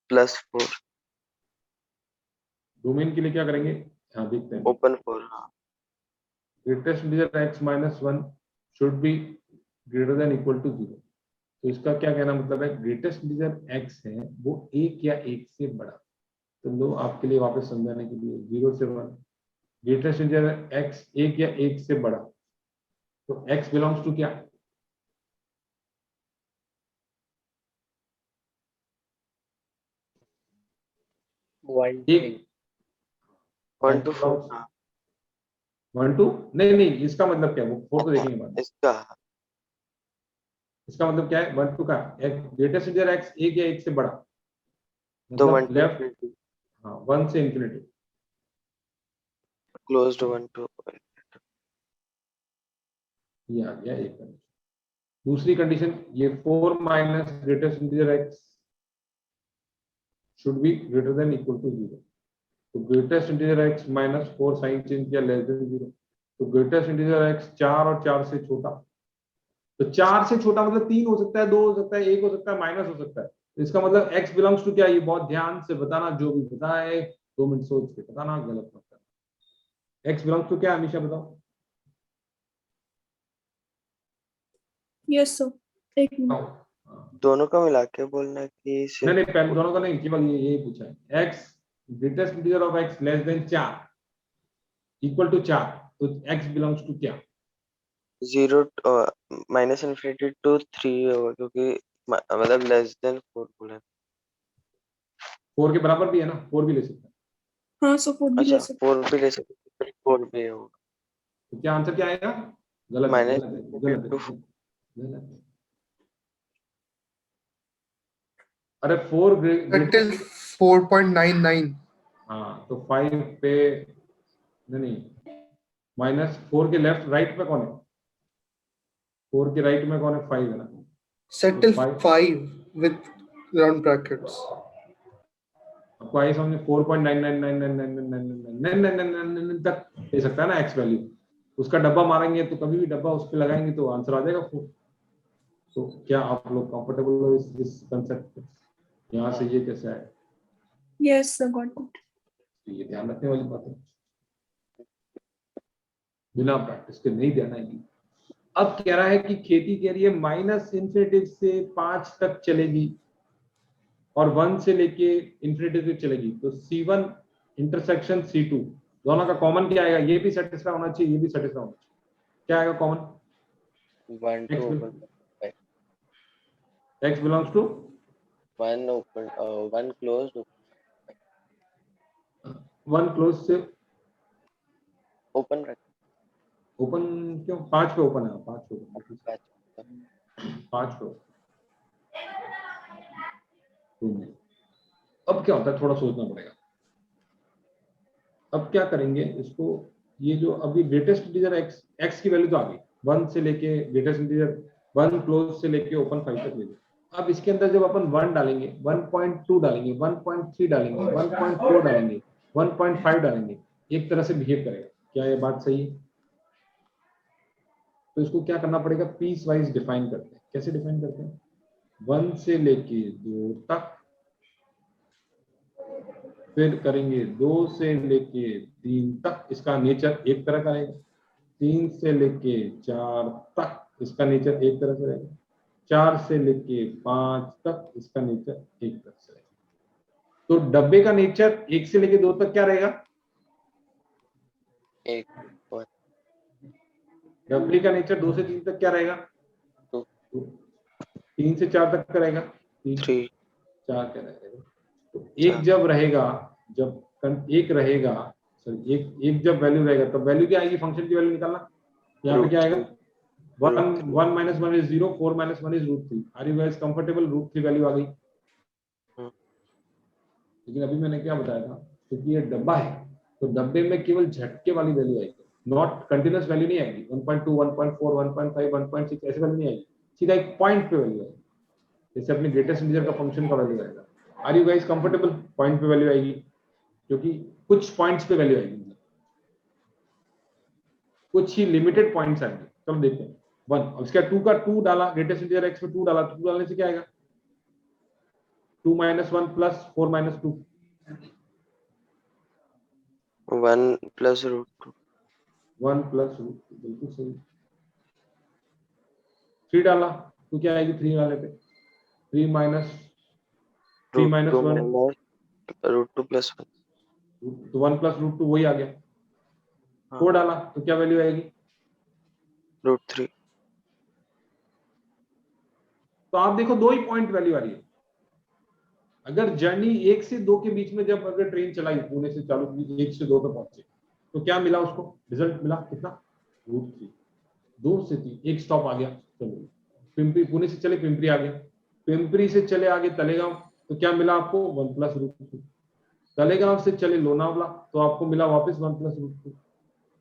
+4 डोमेन के लिए क्या करेंगे? हाँ देखते हैं। ओपन 4 हाँ greatest integer x minus 1 should be greater than equal to 0। तो इसका क्या कहना मतलब है? ग्रेटेस्ट इंटीजर x है वो 1 या 1 से बड़ा। तो लो आपके लिए वापस समझाने के लिए 0 से 1 ग्रेटेस्ट इंटीजर x 1 या 1 से बड़ा। तो x बिलोंग्स टू क्या? एक 1 to 4 हाँ 1 2 नहीं नहीं, इसका मतलब क्या है? वो 4 तो देखेंगे बाद में। इसका मतलब क्या है? 1 2 का ग्रेटेस्ट इंटीजर x 1 या 1 से बड़ा, तो मतलब 1 to लेफ्ट। infinity हाँ 1 से इंफिनिटी। closed 1 to ये आ गया एक कंडीशन। दूसरी कंडीशन ये 4 minus greatest integer x should be greater than equal to 0। तो greatest integer x minus 4 sign change किया लेस देन 0। तो ग्रेटेस्ट इंटीजर x 4 और 4 से छोटा। तो 4 से छोटा मतलब 3 हो सकता है, 2 हो सकता है, 1 हो सकता है, माइनस हो सकता है। तो इसका मतलब x बिलोंग्स टू क्या? ये बहुत ध्यान से बताना, जो भी पता है 2 मिनट सोच के बताना, गलत मत करना। x बिलोंग्स टू क्या? हमेशा बताओ। यस सर, एक मिनट। दोनों का मिला के बोलना कि नहीं सिर्फ नहीं, पहले दोनों का नहीं, केवल ये पूछा है। x greatest integer of x less than 4 equal to 4। तो x बिलोंग्स टू क्या? 0 -∞ to 3 होगा क्योंकि मतलब लेस देन 4 बोला 4 के बराबर भी है ना, 4 भी ले सकता है। हाँ सर, 4 भी ले अच्छा सकते। 4 भी ले सकते 4 भी होगा तो क्या आंसर क्या आएगा? गलत है, -∞ गलत है, गलत to है, गलत है। अरे 4 That is 4.99. हाँ तो 5 पे नहीं, -4 के लेफ्ट राइट में कौन है? 4 के राइट में कौन है? 5 है ना। Settle तो 5 5 with round brackets. आपको आई समझ में? 4.9999999999 तक ले सकता है ना x वैल्यू। उसका डब्बा मारेंगे तो कभी भी डब्बा उस पे लगाएंगे तो आंसर आ जाएगा 4। तो क्या आप लोग कंफर्टेबल हो इस कंसेप्ट पे? यहाँ से ये कैसे आए? Yes sir, got it. तो ये ध्यान रखने वाली बात है, बिना प्रैक्टिस के नहीं ध्यान आएगी। अब कह रहा है कि खेती कह रही है -∞ से 5 तक चलेगी और 1 से लेके इंफिनिटी तक चलेगी। तो C1 इंटरसेक्शन C2 दोनों का कॉमन क्या आएगा? ये भी सेटिस्फाई होना चाहिए, ये भी सेटिस्फाई होना चाहिए। क्या आएगा common? 1 to open x belongs to 1 open 1 closed 1 close से open ओपन क्यों? 5 पे ओपन है, 5 पे open, bracket 5 पे। अब क्या होता है, थोड़ा सोचना पड़ेगा। अब क्या करेंगे इसको? ये जो अभी ग्रेटेस्ट इंटीजर x की वैल्यू तो आ गई 1 से लेके ग्रेटेस्ट इंटीजर 1 क्लोज से लेके ओपन 5 तक ले लो। अब इसके अंदर जब अपन 1 डालेंगे, 1.2 डालेंगे, 1.3 डालेंगे, 1.4 डालेंगे, 1.5 डालेंगे, एक तरह से बिहेव करेगा। क्या ये बात सही है? तो इसको क्या करना पड़ेगा? पीस वाइज डिफाइन करते हैं। कैसे डिफाइन करते हैं? 1 से लेके 2 तक, फिर करेंगे 2 से लेके 3 तक, इसका नेचर एक तरह का रहेगा। 3 से लेके 4 तक इसका नेचर एक तरह से रहेगा। 4 से लेके 5 तक इसका नेचर एक तरह से रहेगा। तो डब्बे का नेचर 1 से लेके 2 तक क्या रहेगा? 1 डब्बे का नेचर 2 से 3 तक क्या रहेगा? 2 3 से 4 तक क्या रहेगा? 3 3 4 क्या रहेगा? तो एक जब रहेगा, जब एक रहेगा, सॉरी एक जब वैल्यू रहेगा तब वैल्यू क्या आएगी? फंक्शन की वैल्यू निकालना। यहाँ पे क्या आएगा? 1 minus 1 is 0, 4 minus 1 is √3। Are you guys comfortable? √3 value आ गई। लेकिन अभी मैंने क्या बताया था, क्योंकि ये डब्बा है तो डब्बे में केवल झटके वाली वैल्यू आएगी, नॉट कंटिन्यूअस वैल्यू नहीं आएगी। 1.2 1.4 1.5 1.6 ऐसी वैल्यू नहीं आएगी, सीधा एक पॉइंट पे वैल्यू आएगी, जैसे अपने ग्रेटेस्ट इंटीजर का फंक्शन का वैल्यू आएगा। Are you guys comfortable? Point पे वैल्यू आएगी, क्योंकि कुछ पॉइंट्स पे वैल्यू आएगी, कुछ ही लिमिटेड पॉइंट्स आएंगे। चलो देखते हैं। 1। अब इसका 2 का 2 डाला, ग्रेटेस्ट इंटीजर x में 2 डाला, तो 2 डालने से क्या आएगा 2 - 1 plus 4 - 2 1 plus root 2 1 plus root 2, बिल्कुल सही। 3 डाला तो क्या आएगी 3 डालने पे 3 minus 3 root 2 -1 minus root 2 plus 1। तो 1 प्लस रूट 2 वही आ गया। हाँ। 4 डाला तो क्या वैल्यू आएगी, रूट 3। तो आप देखो 2 ही पॉइंट वैल्यू आ रही है। अगर जर्नी 1 से 2 के बीच में जब अगर ट्रेन चलाई पुणे से चालू की 1 से 2 तक पहुंचे तो क्या मिला उसको, रिजल्ट मिला कितना √3। 2 से 3 एक स्टॉप आ गया, चलो पिंपरी, पुणे से चले पिंपरी आ गया, पिंपरी से चले आगे तलेगांव तो क्या मिला आपको 1 प्लस √2। तलेगांव से चले लोनावला तो आपको मिला वापस 1 प्लस √2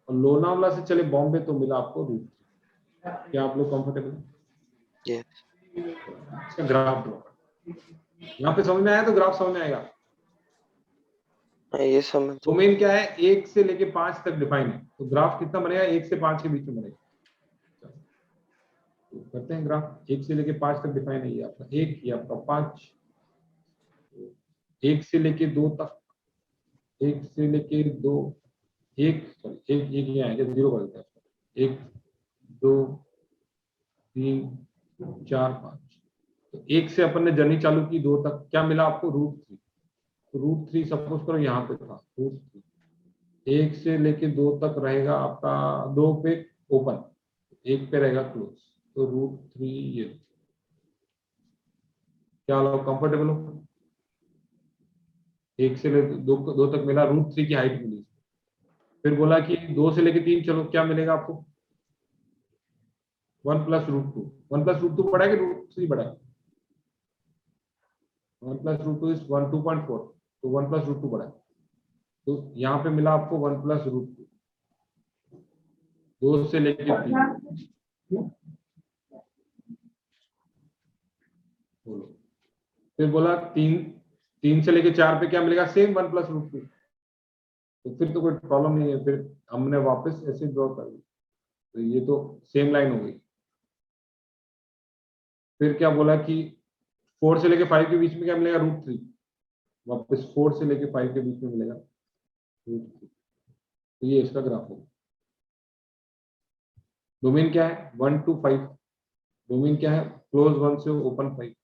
और लोनावला से चले बॉम्बे तो मिला आपको √3। क्या आप लोग कंफर्टेबल हैं? यस। इसका ग्राफ ड्रॉ यहाँ पे समझ में आया तो ग्राफ समझ में आएगा। ये समझ। डोमेन क्या है 1 से लेके 5 तक डिफाइन है, तो ग्राफ कितना बनेगा 1 से 5 के बीच में बनेगा। तो करते हैं ग्राफ 1 से लेके 5 तक डिफाइन है, ये आपका 1, ये आपका 5, 1 से लेके 2 तक, 1 से लेके 2, 1 सॉरी 1 यहाँ आएगा 0 कर देते हैं 1 2 3 4 5। तो 1 से अपन ने जर्नी चालू की 2 तक, क्या मिला आपको √3। तो √3 सपोज करो यहाँ पे था √3, 1 से लेके 2 तक रहेगा आपका 2 पे ओपन, 1 पे रहेगा क्लोज, तो √3 ये। क्या लोग कंफर्टेबल हो, 1 से लेके 2 तक मिला, √3 की हाइट मिली। फिर बोला कि 2 से लेके 3 चलो, क्या मिलेगा आपको 1 प्लस √2। 1 प्लस √2 बड़ा है कि √3 बड़ा है, 1 प्लस √2 इज 1 2.4, तो 1 प्लस √2 बड़ा है, तो यहाँ पे मिला आपको 1 प्लस √2 2 से लेके 3। बोलो, फिर बोला 3 से लेके 4 पे क्या मिलेगा सेम 1 प्लस √2, तो फिर तो कोई प्रॉब्लम नहीं है, फिर हमने वापस ऐसे ड्रॉ कर दी, तो ये तो सेम लाइन हो गई। फिर क्या बोला कि 4 से लेके 5 के बीच में क्या मिलेगा √3, वापस 4 से लेके 5 के बीच में मिलेगा √3, तो ये इसका ग्राफ होगा। डोमेन क्या है 1 to 5, डोमेन क्या है क्लोज 1 से ओपन 5,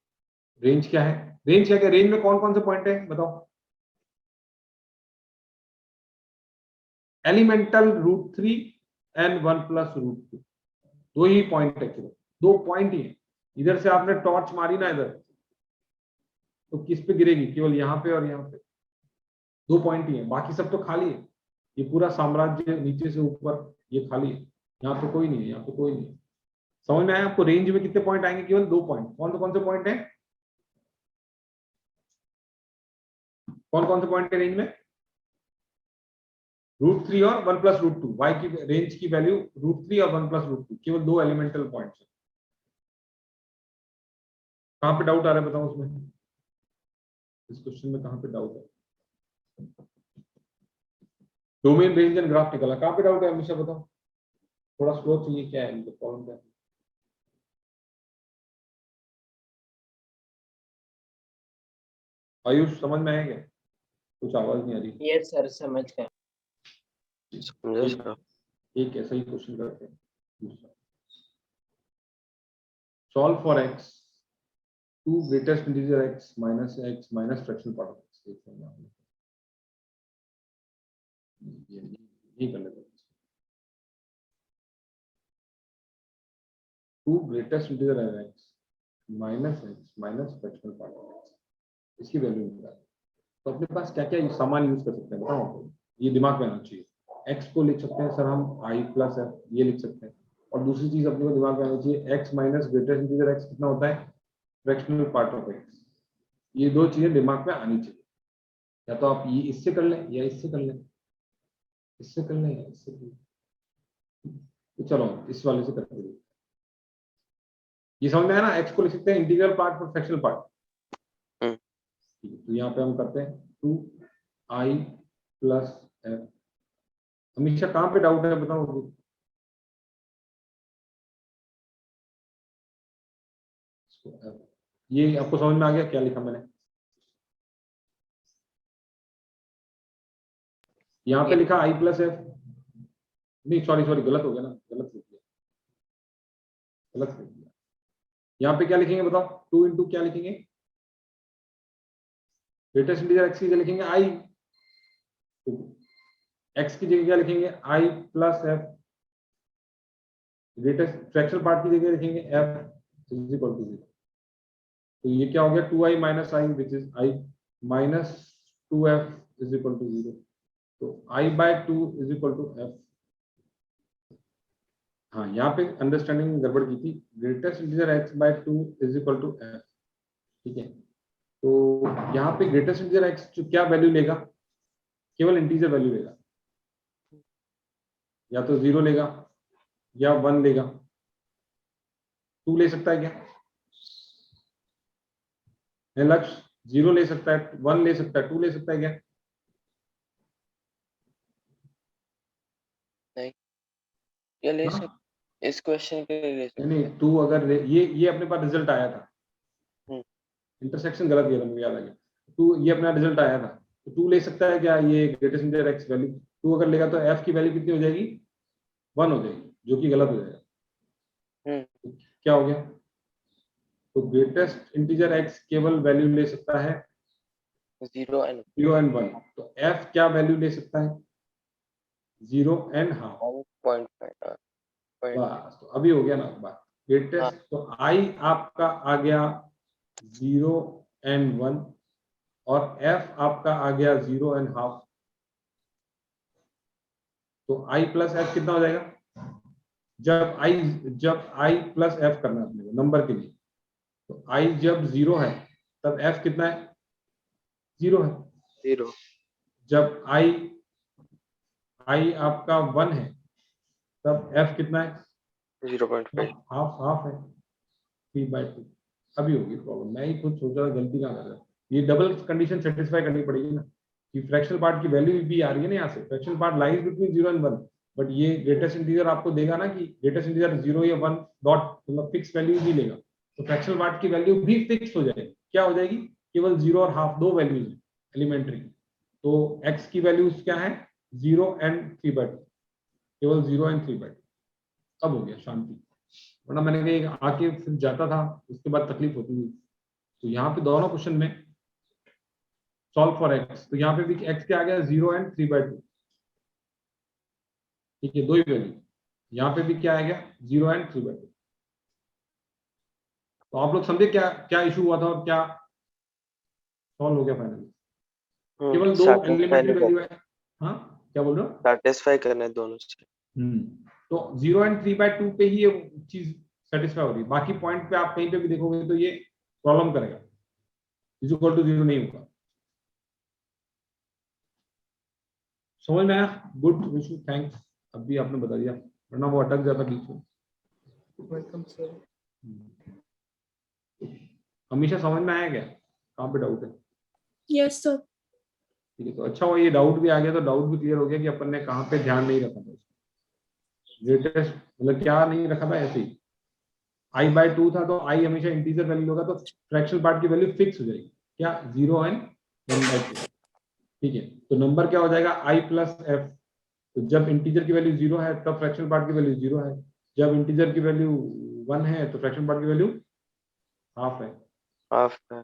रेंज क्या है, रेंज क्या क्या, रेंज में कौन कौन से पॉइंट है बताओ, elemental √3 and 1 plus √2, 2 he point है केवल, 2 पॉइंट ही है। इधर से आपने टॉर्च मारी ना इधर, तो किस पे गिरेगी, केवल यहाँ पे और यहाँ पे, 2 पॉइंट ही है, बाकी सब तो खाली है। ये पूरा साम्राज्य नीचे से ऊपर ये खाली है, यहाँ पे कोई नहीं है, यहाँ पे कोई नहीं है। समझ में आया आपको, रेंज में कितने पॉइंट आएंगे, केवल 2 पॉइंट। कौन से पॉइंट है, कौन से पॉइंट है रेंज में, √3 और 1 प्लस √2, y की रेंज की वैल्यू √3 और 1 प्लस √2, केवल 2 एलिमेंटल पॉइंट्स है। कहां पे डाउट आ रहा है बताओ, उसमें इस क्वेश्चन में कहां पे डाउट है, डोमेन रेंज एंड ग्राफ निकाला, कहां पे डाउट है हमेशा बताओ, थोड़ा स्लो चाहिए, क्या है इनका प्रॉब्लम क्या है। आयुष समझ में आया क्या, कुछ आवाज नहीं आ रही। यस सर, समझ गए। समझो सर। एक ऐसा ही क्वेश्चन करते हैं दूसरा, solve for x 2 greatest integer x minus fractional part of x, ये कर लेते हैं 2 greatest integer x minus fractional part of x, इसकी वैल्यू निकालें। तो अपने पास क्या क्या सामान यूज कर सकते हैं बताओ आपको, ये दिमाग में आना चाहिए। x को लिख सकते हैं सर हम i प्लस f, ये लिख सकते हैं, और दूसरी चीज अपने को दिमाग में आनी चाहिए x minus greatest integer x कितना होता है फ्रैक्शनल पार्ट ऑफ x, ये 2 चीजें दिमाग में आनी चाहिए। या तो आप ये इससे कर लें या इससे कर लें, इससे कर लें या इससे कर लें, तो चलो इस वाले से करते हैं। ये समझ में आया ना, x को लिख सकते हैं इंटीग्रल पार्ट और फ्रैक्शनल पार्ट। तो यहाँ पे हम करते हैं 2i प्लस f। हमेशा कहाँ पे डाउट है बताओ, तो ये आपको समझ में आ गया क्या लिखा मैंने? यहाँ पे लिखा i प्लस एफ, नहीं सॉरी गलत हो गया ना, गलत लिख दिया। यहाँ पे क्या लिखेंगे बताओ? 2 इंटू क्या लिखेंगे? ग्रेटेस्ट इंटीजर x की जगह लिखेंगे i, x की जगह क्या लिखेंगे? i plus F, greatest fractional part की जगह लिखेंगे f इज इक्वल टू 0। तो ये क्या हो गया? 2i minus i which is i minus 2f is equal to 0। तो i by 2 is equal to f। हाँ, यहाँ पे अंडरस्टैंडिंग गड़बड़ की थी। Greatest integer x by 2 is equal to f, ठीक है। तो यहाँ पे ग्रेटेस्ट इंटीजर x जो क्या वैल्यू लेगा? केवल इंटीजर वैल्यू लेगा, या तो 0 लेगा या 1 लेगा। 2 ले सकता है क्या? लक्ष्य 0 ले सकता है, 1 ले सकता है, 2 ले सकता है क्या? नहीं, ये ले हाँ? सकते, इस क्वेश्चन के लिए ले सकते। नहीं 2 अगर ये अपने पास रिजल्ट आया था, इंटरसेक्शन गलत किया था, मुझे याद आ गया। 2 ये अपना रिजल्ट आया था, तो 2 ले सकता है क्या? ये ग्रेटेस्ट इंटीजर x वैल्यू 2 अगर लेगा तो f की वैल्यू कितनी हो जाएगी? 1 हो जाएगी, जो कि गलत हो जाएगा। क्या हो गया? तो ग्रेटेस्ट इंटीजर x केवल वैल्यू ले सकता है 0 एंड 1। तो f क्या वैल्यू ले सकता है? 0 एंड हाफ। 1.5। बस, तो अभी हो गया ना बात। ग्रेटेस्ट तो i आपका आ गया 0 एंड 1 और f आपका आ गया 0 एंड हाफ। तो i प्लस f कितना हो जाएगा? जब i प्लस f करना है अपने को नंबर के लिए, तो i जब 0 है तब f कितना है? 0 है। 0 जब i आपका 1 है तब f कितना है? 0.5। हाफ है, 3/2। अभी होगी प्रॉब्लम। मैं ही खुद सोच रहा गलती कहाँ कर रहा है। ये डबल कंडीशन सेटिस्फाई करनी पड़ेगी ना, कि फ्रैक्शनल पार्ट की वैल्यू भी आ रही है ना यहाँ से। Fractional part lies between 0 and 1, but ये ग्रेटेस्ट इंटीजर आपको देगा ना कि ग्रेटेस्ट इंटीजर 0 या 1 डॉट मतलब फिक्स वैल्यू भी लेगा, तो फ्रैक्शनल पार्ट की वैल्यू भी फिक्स हो जाएगी। क्या हो जाएगी? केवल 0 और हाफ, दो वैल्यूज एलिमेंट्री। तो x की वैल्यूज क्या है? 0 एंड 3/2, केवल 0 एंड 3/2। अब हो गया शांति, वरना मैंने कहीं आके फिर जाता था, उसके बाद तकलीफ होती थी। तो यहाँ पे दोनों क्वेश्चन में सॉल्व फॉर x, तो यहाँ पे भी x क्या आ गया? 0 एंड 3/2, ठीक है, दो ही वैल्यू। यहाँ पे भी क्या आ गया? 0 एंड 3/2। तो आप लोग समझे क्या क्या इशू हुआ था और क्या सॉल्व हो गया फाइनली? केवल दो एलिमेंट्री वैल्यू है। हाँ, क्या बोल रहे हो? सैटिस्फाई करना है दोनों से। तो 0 एंड 3/2 पे ही ये चीज सेटिस्फाई हो रही है। बाकी पॉइंट पे आप कहीं पे भी देखोगे तो ये प्रॉब्लम करेगा, इज इक्वल टू 0 नहीं होगा। समझ में आया? Good Vishu, thanks. अब भी आपने बता दिया, वरना वो अटक जाता बीच में। Welcome sir. हमेशा समझ में आया क्या? कहाँ पे डाउट है? Yes sir. ठीक है, तो अच्छा हुआ ये डाउट भी आ गया, तो डाउट भी क्लियर हो गया कि अपन ने कहाँ पे ध्यान नहीं रखा था। ग्रेटेस्ट मतलब क्या नहीं रखा था? ऐसे ही i/2 था, तो i हमेशा इंटीजर वैल्यू होगा, तो फ्रैक्शनल पार्ट की वैल्यू फिक्स हो जाएगी। क्या? 0 एंड 1/2, ठीक है। तो नंबर क्या हो जाएगा? i plus f। तो जब इंटीजर की वैल्यू 0 है तब फ्रैक्शनल पार्ट की वैल्यू 0 है, जब इंटीजर की वैल्यू 1 है तो फ्रैक्शनल पार्ट की वैल्यू हाफ है। हाफ है।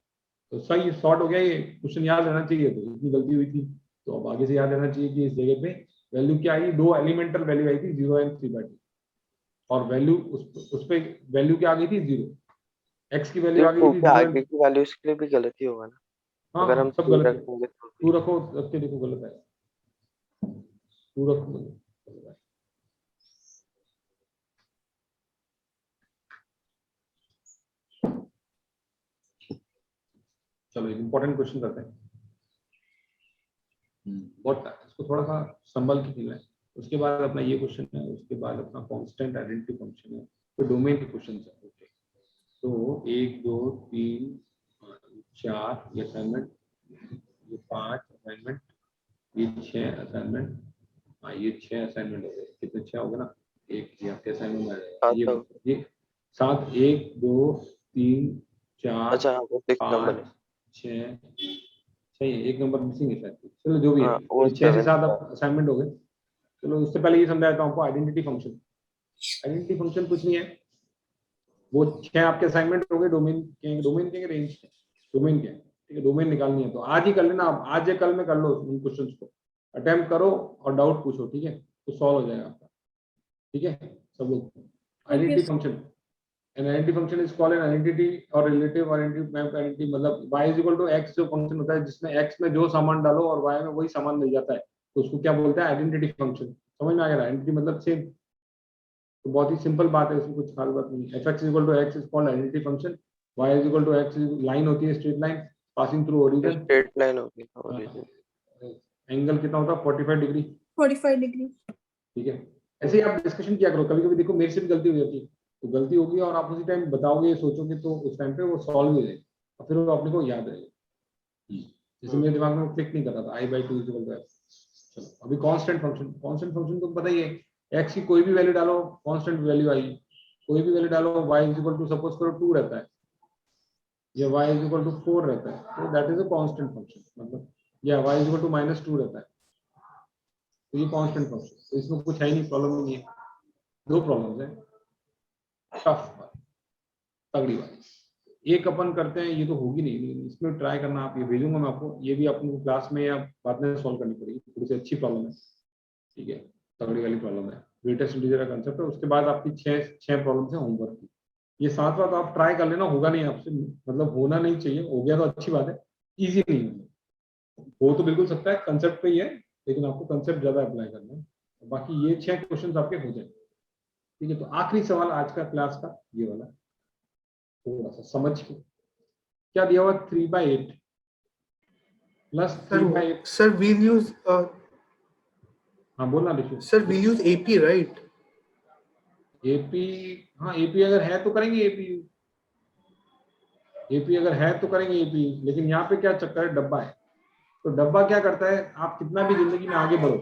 तो सही सॉर्ट हो गया। ये क्वेश्चन याद रहना चाहिए, तो इतनी गलती हुई थी तो अब आगे से याद रहना चाहिए कि इस जगह पे वैल्यू क्या आई? दो एलिमेंटल वैल्यू आई थी, 0 एंड 3/2, और वैल्यू उस पे वैल्यू क्या आ गई थी? 0। x की वैल्यू आ गई थी 0। आगे की वैल्यूज के लिए भी गलत ही होगा ना। हाँ, अगर हम सब 2 गलत है। रखेंगे तो 2 रखो, रख के देखो गलत है। 2 रखो गलत है। चलो एक इंपॉर्टेंट क्वेश्चन करते हैं। बहुत इसको थोड़ा सा संभल के खेलना है। उसके बाद अपना ये क्वेश्चन है, उसके बाद अपना कांस्टेंट आइडेंटिटी फंक्शन है, तो डोमेन के क्वेश्चन है। ओके, तो 1 2 3 4 ये असाइनमेंट, ये 5 असाइनमेंट, ये 6 असाइनमेंट। हाँ, ये 6 असाइनमेंट हो गए। कितने? 6 हो गए ना। एक ये आपके असाइनमेंट में आ जाएगा। ये 7 1 2 3 4 अच्छा हाँ, वो 6 नंबर 5 है। 6 सही है, एक नंबर मिसिंग है शायद। चलो जो भी है, हाँ वो ये 6 से 7 7 असाइनमेंट हो गए। चलो उससे पहले ये समझा देता हूँ आपको आइडेंटिटी फंक्शन। आइडेंटिटी फंक्शन कुछ नहीं है, वो 6 आपके असाइनमेंट हो गए डोमेन के रेंज के, डोमेन के, ठीक है। डोमेन निकालनी है तो आज ही कर लेना आप, आज या कल में कर लो उन क्वेश्चंस को, अटेम्प्ट करो और डाउट पूछो, ठीक है, तो सॉल्व हो जाएगा आपका, ठीक है सब लोग। Identity function, an identity function is called an identity or relative identity map identity, मतलब y is equal to x जो फंक्शन होता है जिसमें x में जो सामान डालो और y में वही सामान मिल जाता है, तो उसको क्या बोलते हैं, आइडेंटिटी फंक्शन। समझ में आ गया? आइडेंटिटी मतलब सेम, तो बहुत ही सिंपल बात है, उसमें कुछ खास बात नहीं है। fx is equal to x is called identity function, y is equal to x line होती है, straight line passing through origin. Straight line होगी ओरिजिन। एंगल कितना होता है, 45 डिग्री, 45 डिग्री। ठीक है। ऐसे ही आप डिस्कशन किया करो, कभी कभी देखो मेरे से भी गलती हो जाती है, तो गलती होगी और आप उसी टाइम बताओगे सोचोगे तो उस टाइम पे वो सॉल्व हो जाएगी और फिर वो अपने को याद रहेगा। जैसे मेरे दिमाग में क्लिक नहीं कर रहा था i/2 = f। चलो अभी कांस्टेंट फंक्शन तो पता ही है, x की कोई भी वैल्यू डालो कांस्टेंट वैल्यू आई, कोई भी वैल्यू डालो, y = सपोज करो 2 रहता है या y = 4 रहता है, तो that is a constant function, मतलब या y = -2 रहता है, तो ये कांस्टेंट फंक्शन, तो इसमें कुछ है ही नहीं, प्रॉब्लम नहीं है। दो प्रॉब्लम्स है, टफ तगड़ी वाली। एक अपन करते हैं, ये तो होगी नहीं, लेकिन इसमें ट्राई करना, आप ये भेजूंगा मैं आपको, ये भी आपको क्लास में या बाद में सॉल्व करनी पड़ेगी, थोड़ी सी अच्छी प्रॉब्लम है, ठीक है, तगड़ी वाली प्रॉब्लम है, ग्रेटेस्ट इंटीजर का कंसेप्ट है। उसके बाद आपकी छह प्रॉब्लम्स है होमवर्क की, ये 7 बात आप ट्राई कर लेना, होगा नहीं आपसे, मतलब होना नहीं चाहिए, हो गया तो अच्छी बात है, ईजी नहीं है, हो तो बिल्कुल सकता है, कंसेप्ट पे ही है, लेकिन आपको कंसेप्ट ज्यादा अप्लाई करना है। बाकी ये 6 क्वेश्चन आपके हो जाए, ठीक है। तो आखिरी सवाल आज का क्लास का ये वाला, थोड़ा सा समझ के, क्या दिया हुआ, 3/8 प्लस 3/8। Sir, we'll use हाँ बोलना लिखो। sir, we'll use AP, right? AP, हाँ एपी अगर है तो करेंगे एपी, एपी अगर है तो करेंगे एपी, लेकिन यहाँ पे क्या चक्कर है, डब्बा है, तो डब्बा क्या करता है, आप कितना भी जिंदगी में आगे बढ़ो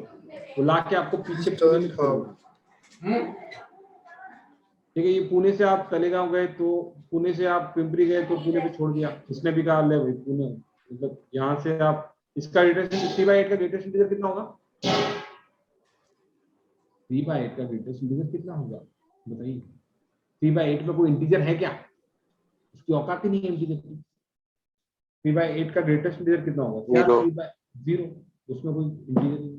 तो ला के आपको पीछे पुणे में छोड़ देगा, ठीक है। ये पुणे से आप तलेगांव गए तो पुणे से आप पिंपरी गए तो पुणे पे छोड़ दिया, इसने भी कहा ले भाई पुणे, मतलब यहाँ से आप, इसका ग्रेटेस्ट 3/8 का ग्रेटेस्ट इंटीजर कितना होगा, 3/8 का ग्रेटेस्ट इंटीजर कितना होगा बताइए। 3/8 में कोई इंटीजर है क्या, उसकी औकात ही नहीं है इंटीजर की। 3/8 का ग्रेटेस्ट इंटीजर कितना होगा, क्या 3/0, उसमें कोई इंटीजर नहीं।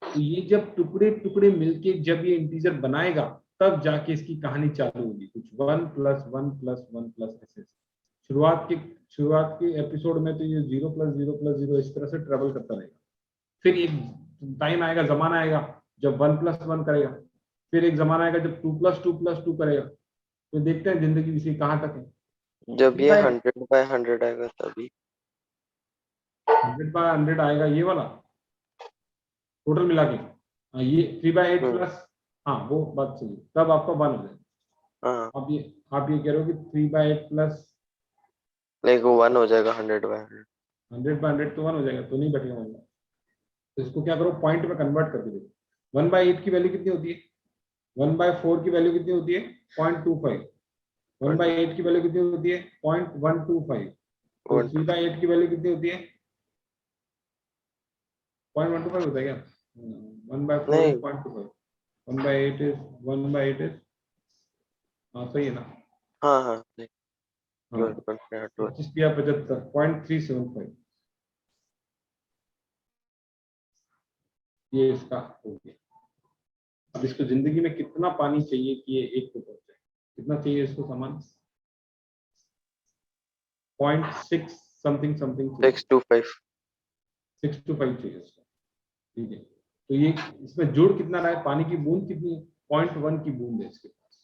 तो ये जब टुकड़े टुकड़े मिलके जब ये इंटीजर बनाएगा तब जाके इसकी कहानी चालू होगी, कुछ 1 + 1 + 1 + ऐसे। शुरुआत के एपिसोड में तो ये 0 + 0 + 0 इस तरह से ट्रेवल करता रहेगा, फिर एक टाइम आएगा, जमाना आएगा जब 1 + 1 करेगा, फिर एक जमाना आएगा जब 2 + 2 + 2 करेगा, तो देखते हैं जिंदगी इसकी कहाँ तक है। जब ये 100/100 आएगा तभी 100/100 आएगा ये वाला टोटल मिला के, हाँ, ये 3/8 प्लस, हाँ वो बात सही है, तब आपका 1 हो जाएगा। हाँ आप ये कह रहे हो कि 3/8 प्लस लाइक वो 1 हो जाएगा 100/100। 100/100 तो 1 हो जाएगा, तो नहीं बैठेगा मतलब। तो इसको क्या करो, पॉइंट में कन्वर्ट करके देखो। 1/8 की वैल्यू कितनी होती है, 1/4 की वैल्यू कितनी होती है, 0.25। 1/8 की वैल्यू कितनी होती है, 0.125। तो 3/8 की वैल्यू कितनी होती है, 0.125 होता है क्या, 1/4 नहीं 0.25, 1/8 is हाँ सही है ना, हाँ हाँ नहीं, हाँ 12.5 25 या 75, 0.375, ये इसका हो गया। अब इसको जिंदगी में कितना पानी चाहिए कि ये एक पे पहुंच जाए, कितना चाहिए इसको सामान, 0.6 समथिंग 625 625 चाहिए इसको, ठीक है। तो ये इसमें जुड़ कितना रहा है, पानी की बूंद कितनी है, 0.1 की बूंद है इसके पास,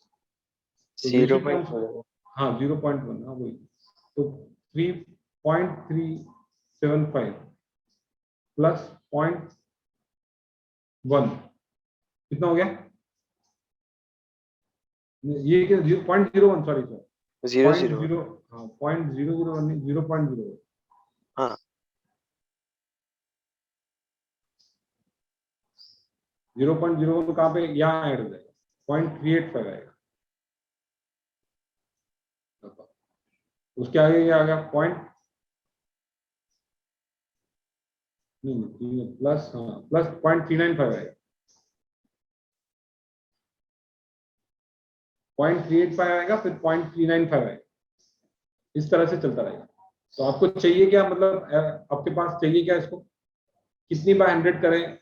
तो 0.1 हाँ 0.1, हाँ वही, तो 3.375 प्लस 0.1 कितना हो गया, ये क्या 0.01, सॉरी सर 0.0 हाँ 0.001 नहीं 0.0, हाँ 0.01 तो कहाँ पे, यहाँ ऐड हो जाएगा, 0.385 आएगा। उसके आगे क्या आ गया पॉइंट, नहीं प्लस, हाँ प्लस 0.395 आएगा, 0.385 आएगा, फिर 0.395 आएगा, इस तरह से चलता रहेगा। तो आपको चाहिए क्या, मतलब आपके पास चाहिए क्या, इसको कितनी बाय 100 करें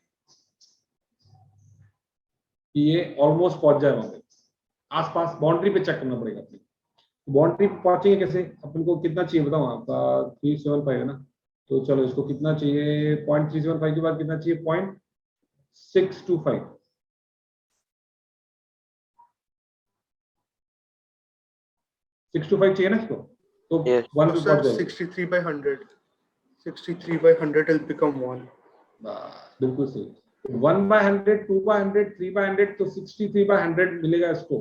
कि ये ऑलमोस्ट पहुंच जाए वहां पे, आसपास बाउंड्री पे चेक करना पड़ेगा अपने। बाउंड्री पे पहुंचेंगे कैसे, अपन को कितना चाहिए बताओ, आपका 375 है ना, तो चलो इसको कितना चाहिए, 0.375 के बाद कितना चाहिए, 0.625, 625 चाहिए ना इसको, तो Yes. 1 So पे sir, पहुंच जाएगा। 63 by 100. 63 by 100 will become 1. बिल्कुल सही, 1/100, 2/100, 3/100, तो 63/100 मिलेगा इसको।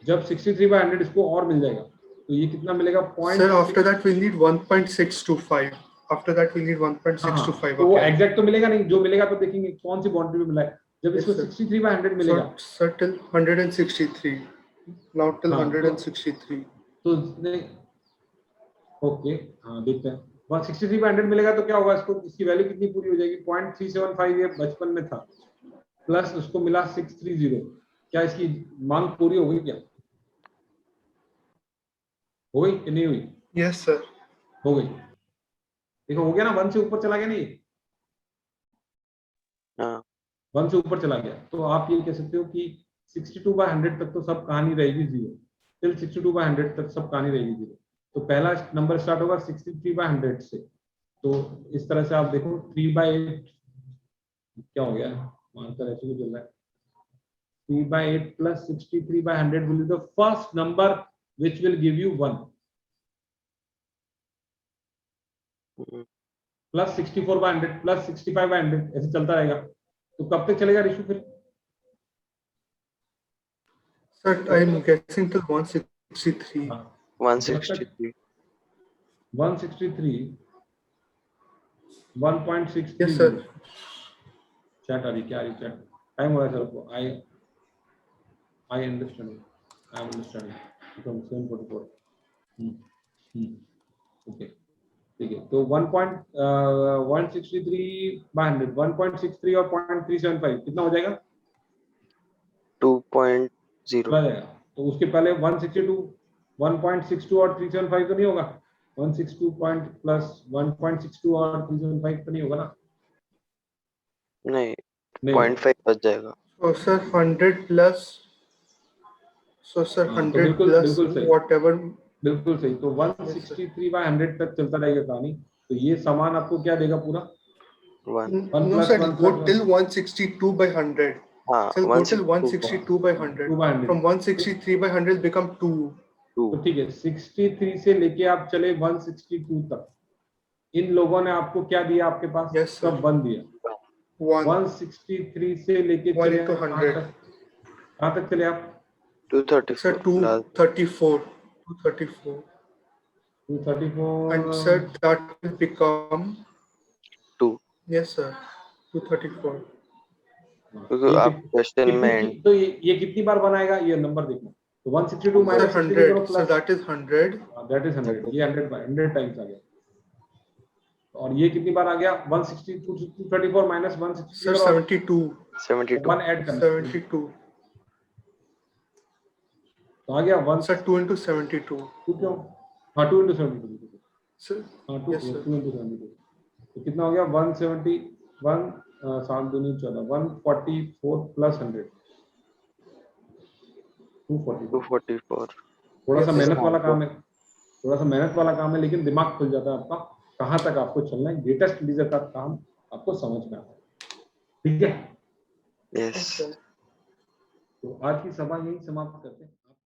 जब 63/100 इसको और मिल जाएगा तो ये कितना मिलेगा, Sir, after that we'll need 1.625. After that we'll need 1.625 तो वो again. एग्जैक्ट तो मिलेगा नहीं, जो मिलेगा तो देखेंगे कौन सी बाउंड्री पे मिला है। जब Yes, इसको sir. 63/100 मिलेगा So, sir, till 163. Now till हाँ, 163. तो ओके, हाँ देखते हैं, 163/100 मिलेगा तो क्या होगा, इसको इसकी वैल्यू कितनी पूरी हो जाएगी, 0.375 ये बचपन में था, प्लस उसको मिला 630, क्या इसकी मांग पूरी हो गई, क्या हो गई कि नहीं हुई, Yes, sir. हो गई, देखो हो गया ना, 1 से ऊपर चला गया नहीं, हाँ 1 से ऊपर चला गया, तो आप ये कह सकते हो कि 62/100 तक तो सब कहानी रहेगी जीरो, टिल 62/100 तक सब कहानी रहेगी जीरो। तो पहला नंबर स्टार्ट होगा 63/100 से, तो इस तरह से आप देखो 3/8 क्या हो गया, मानकर ऐसे भी चल रहा है, 3/8 plus 63/100 will be the first number which will give you 1, hmm, plus 64/100 plus 65/100 ऐसे चलता रहेगा। तो कब तक चलेगा रिशु फिर, Sir, I'm guessing till 163. 163 163 1.630। Yes, sir. Chat आ रही, क्या आ रही चैट, टाइम हो रहा है सर को, I understand, I am understanding from 744। Okay ठीक है, तो 1.163/100, 1.63 और 0.375 कितना हो जाएगा, 2.0 चला जाएगा। तो उसके पहले 162, 1.62 और 375 तो नहीं होगा, 162 पॉइंट प्लस 1.62 और 375 तो नहीं होगा ना, नहीं नहीं 0.5 बच जाएगा। So, sir, 100 plus. So, sir, हाँ, तो 100 बिल्कुल plus बिल्कुल सही, whatever. बिल्कुल सही, तो 163/100 तक चलता रहेगा कहानी। तो ये सामान आपको क्या देगा पूरा, 1 No, sir, go till 162 by 100. हाँ So, go till 162 162 by 100. 2/100। From 163 by 100 become 2. तो ठीक है, 63 से लेके आप चले 162 तक, इन लोगों ने आपको क्या दिया, आपके पास Yes, sir. सब 1 दिया, 1. 163 से लेके 1 चले into कहाँ 100. तक, कहाँ तक चले आप, 234 Sir, plus 234. 234. 234, And sir, that will become. 2 Yes, sir. 234. क्योंकि आप क्वेश्चन में तो ये कितनी बार बनाएगा, ये नंबर देखना, तो 162 Sir, माइनस 63 करो 100. So plus, that is 100. That is 100, ये 100 टाइम्स आ गया, और ये कितनी बार आ गया, 162 234 माइनस 163 Sir, 72. 72 1 ऐड करना, 72. तो आ गया 1, Sir, 2 into 72. 2 क्यों, हाँ 2 into 72, Sir, हाँ 2 yes, sir. 2 into 72, तो कितना हो गया 171, 7 दूनी 14, 144 प्लस 100, 244। 244 थोड़ा सा Yes, मेहनत sir. वाला काम है, थोड़ा सा मेहनत वाला काम है, लेकिन दिमाग खुल जाता है आपका, कहाँ तक आपको चलना है, ग्रेटेस्ट लीडर का काम आपको समझ में आता है, ठीक है। Yes Yes, sir. तो आज की सभा यही समाप्त करते हैं।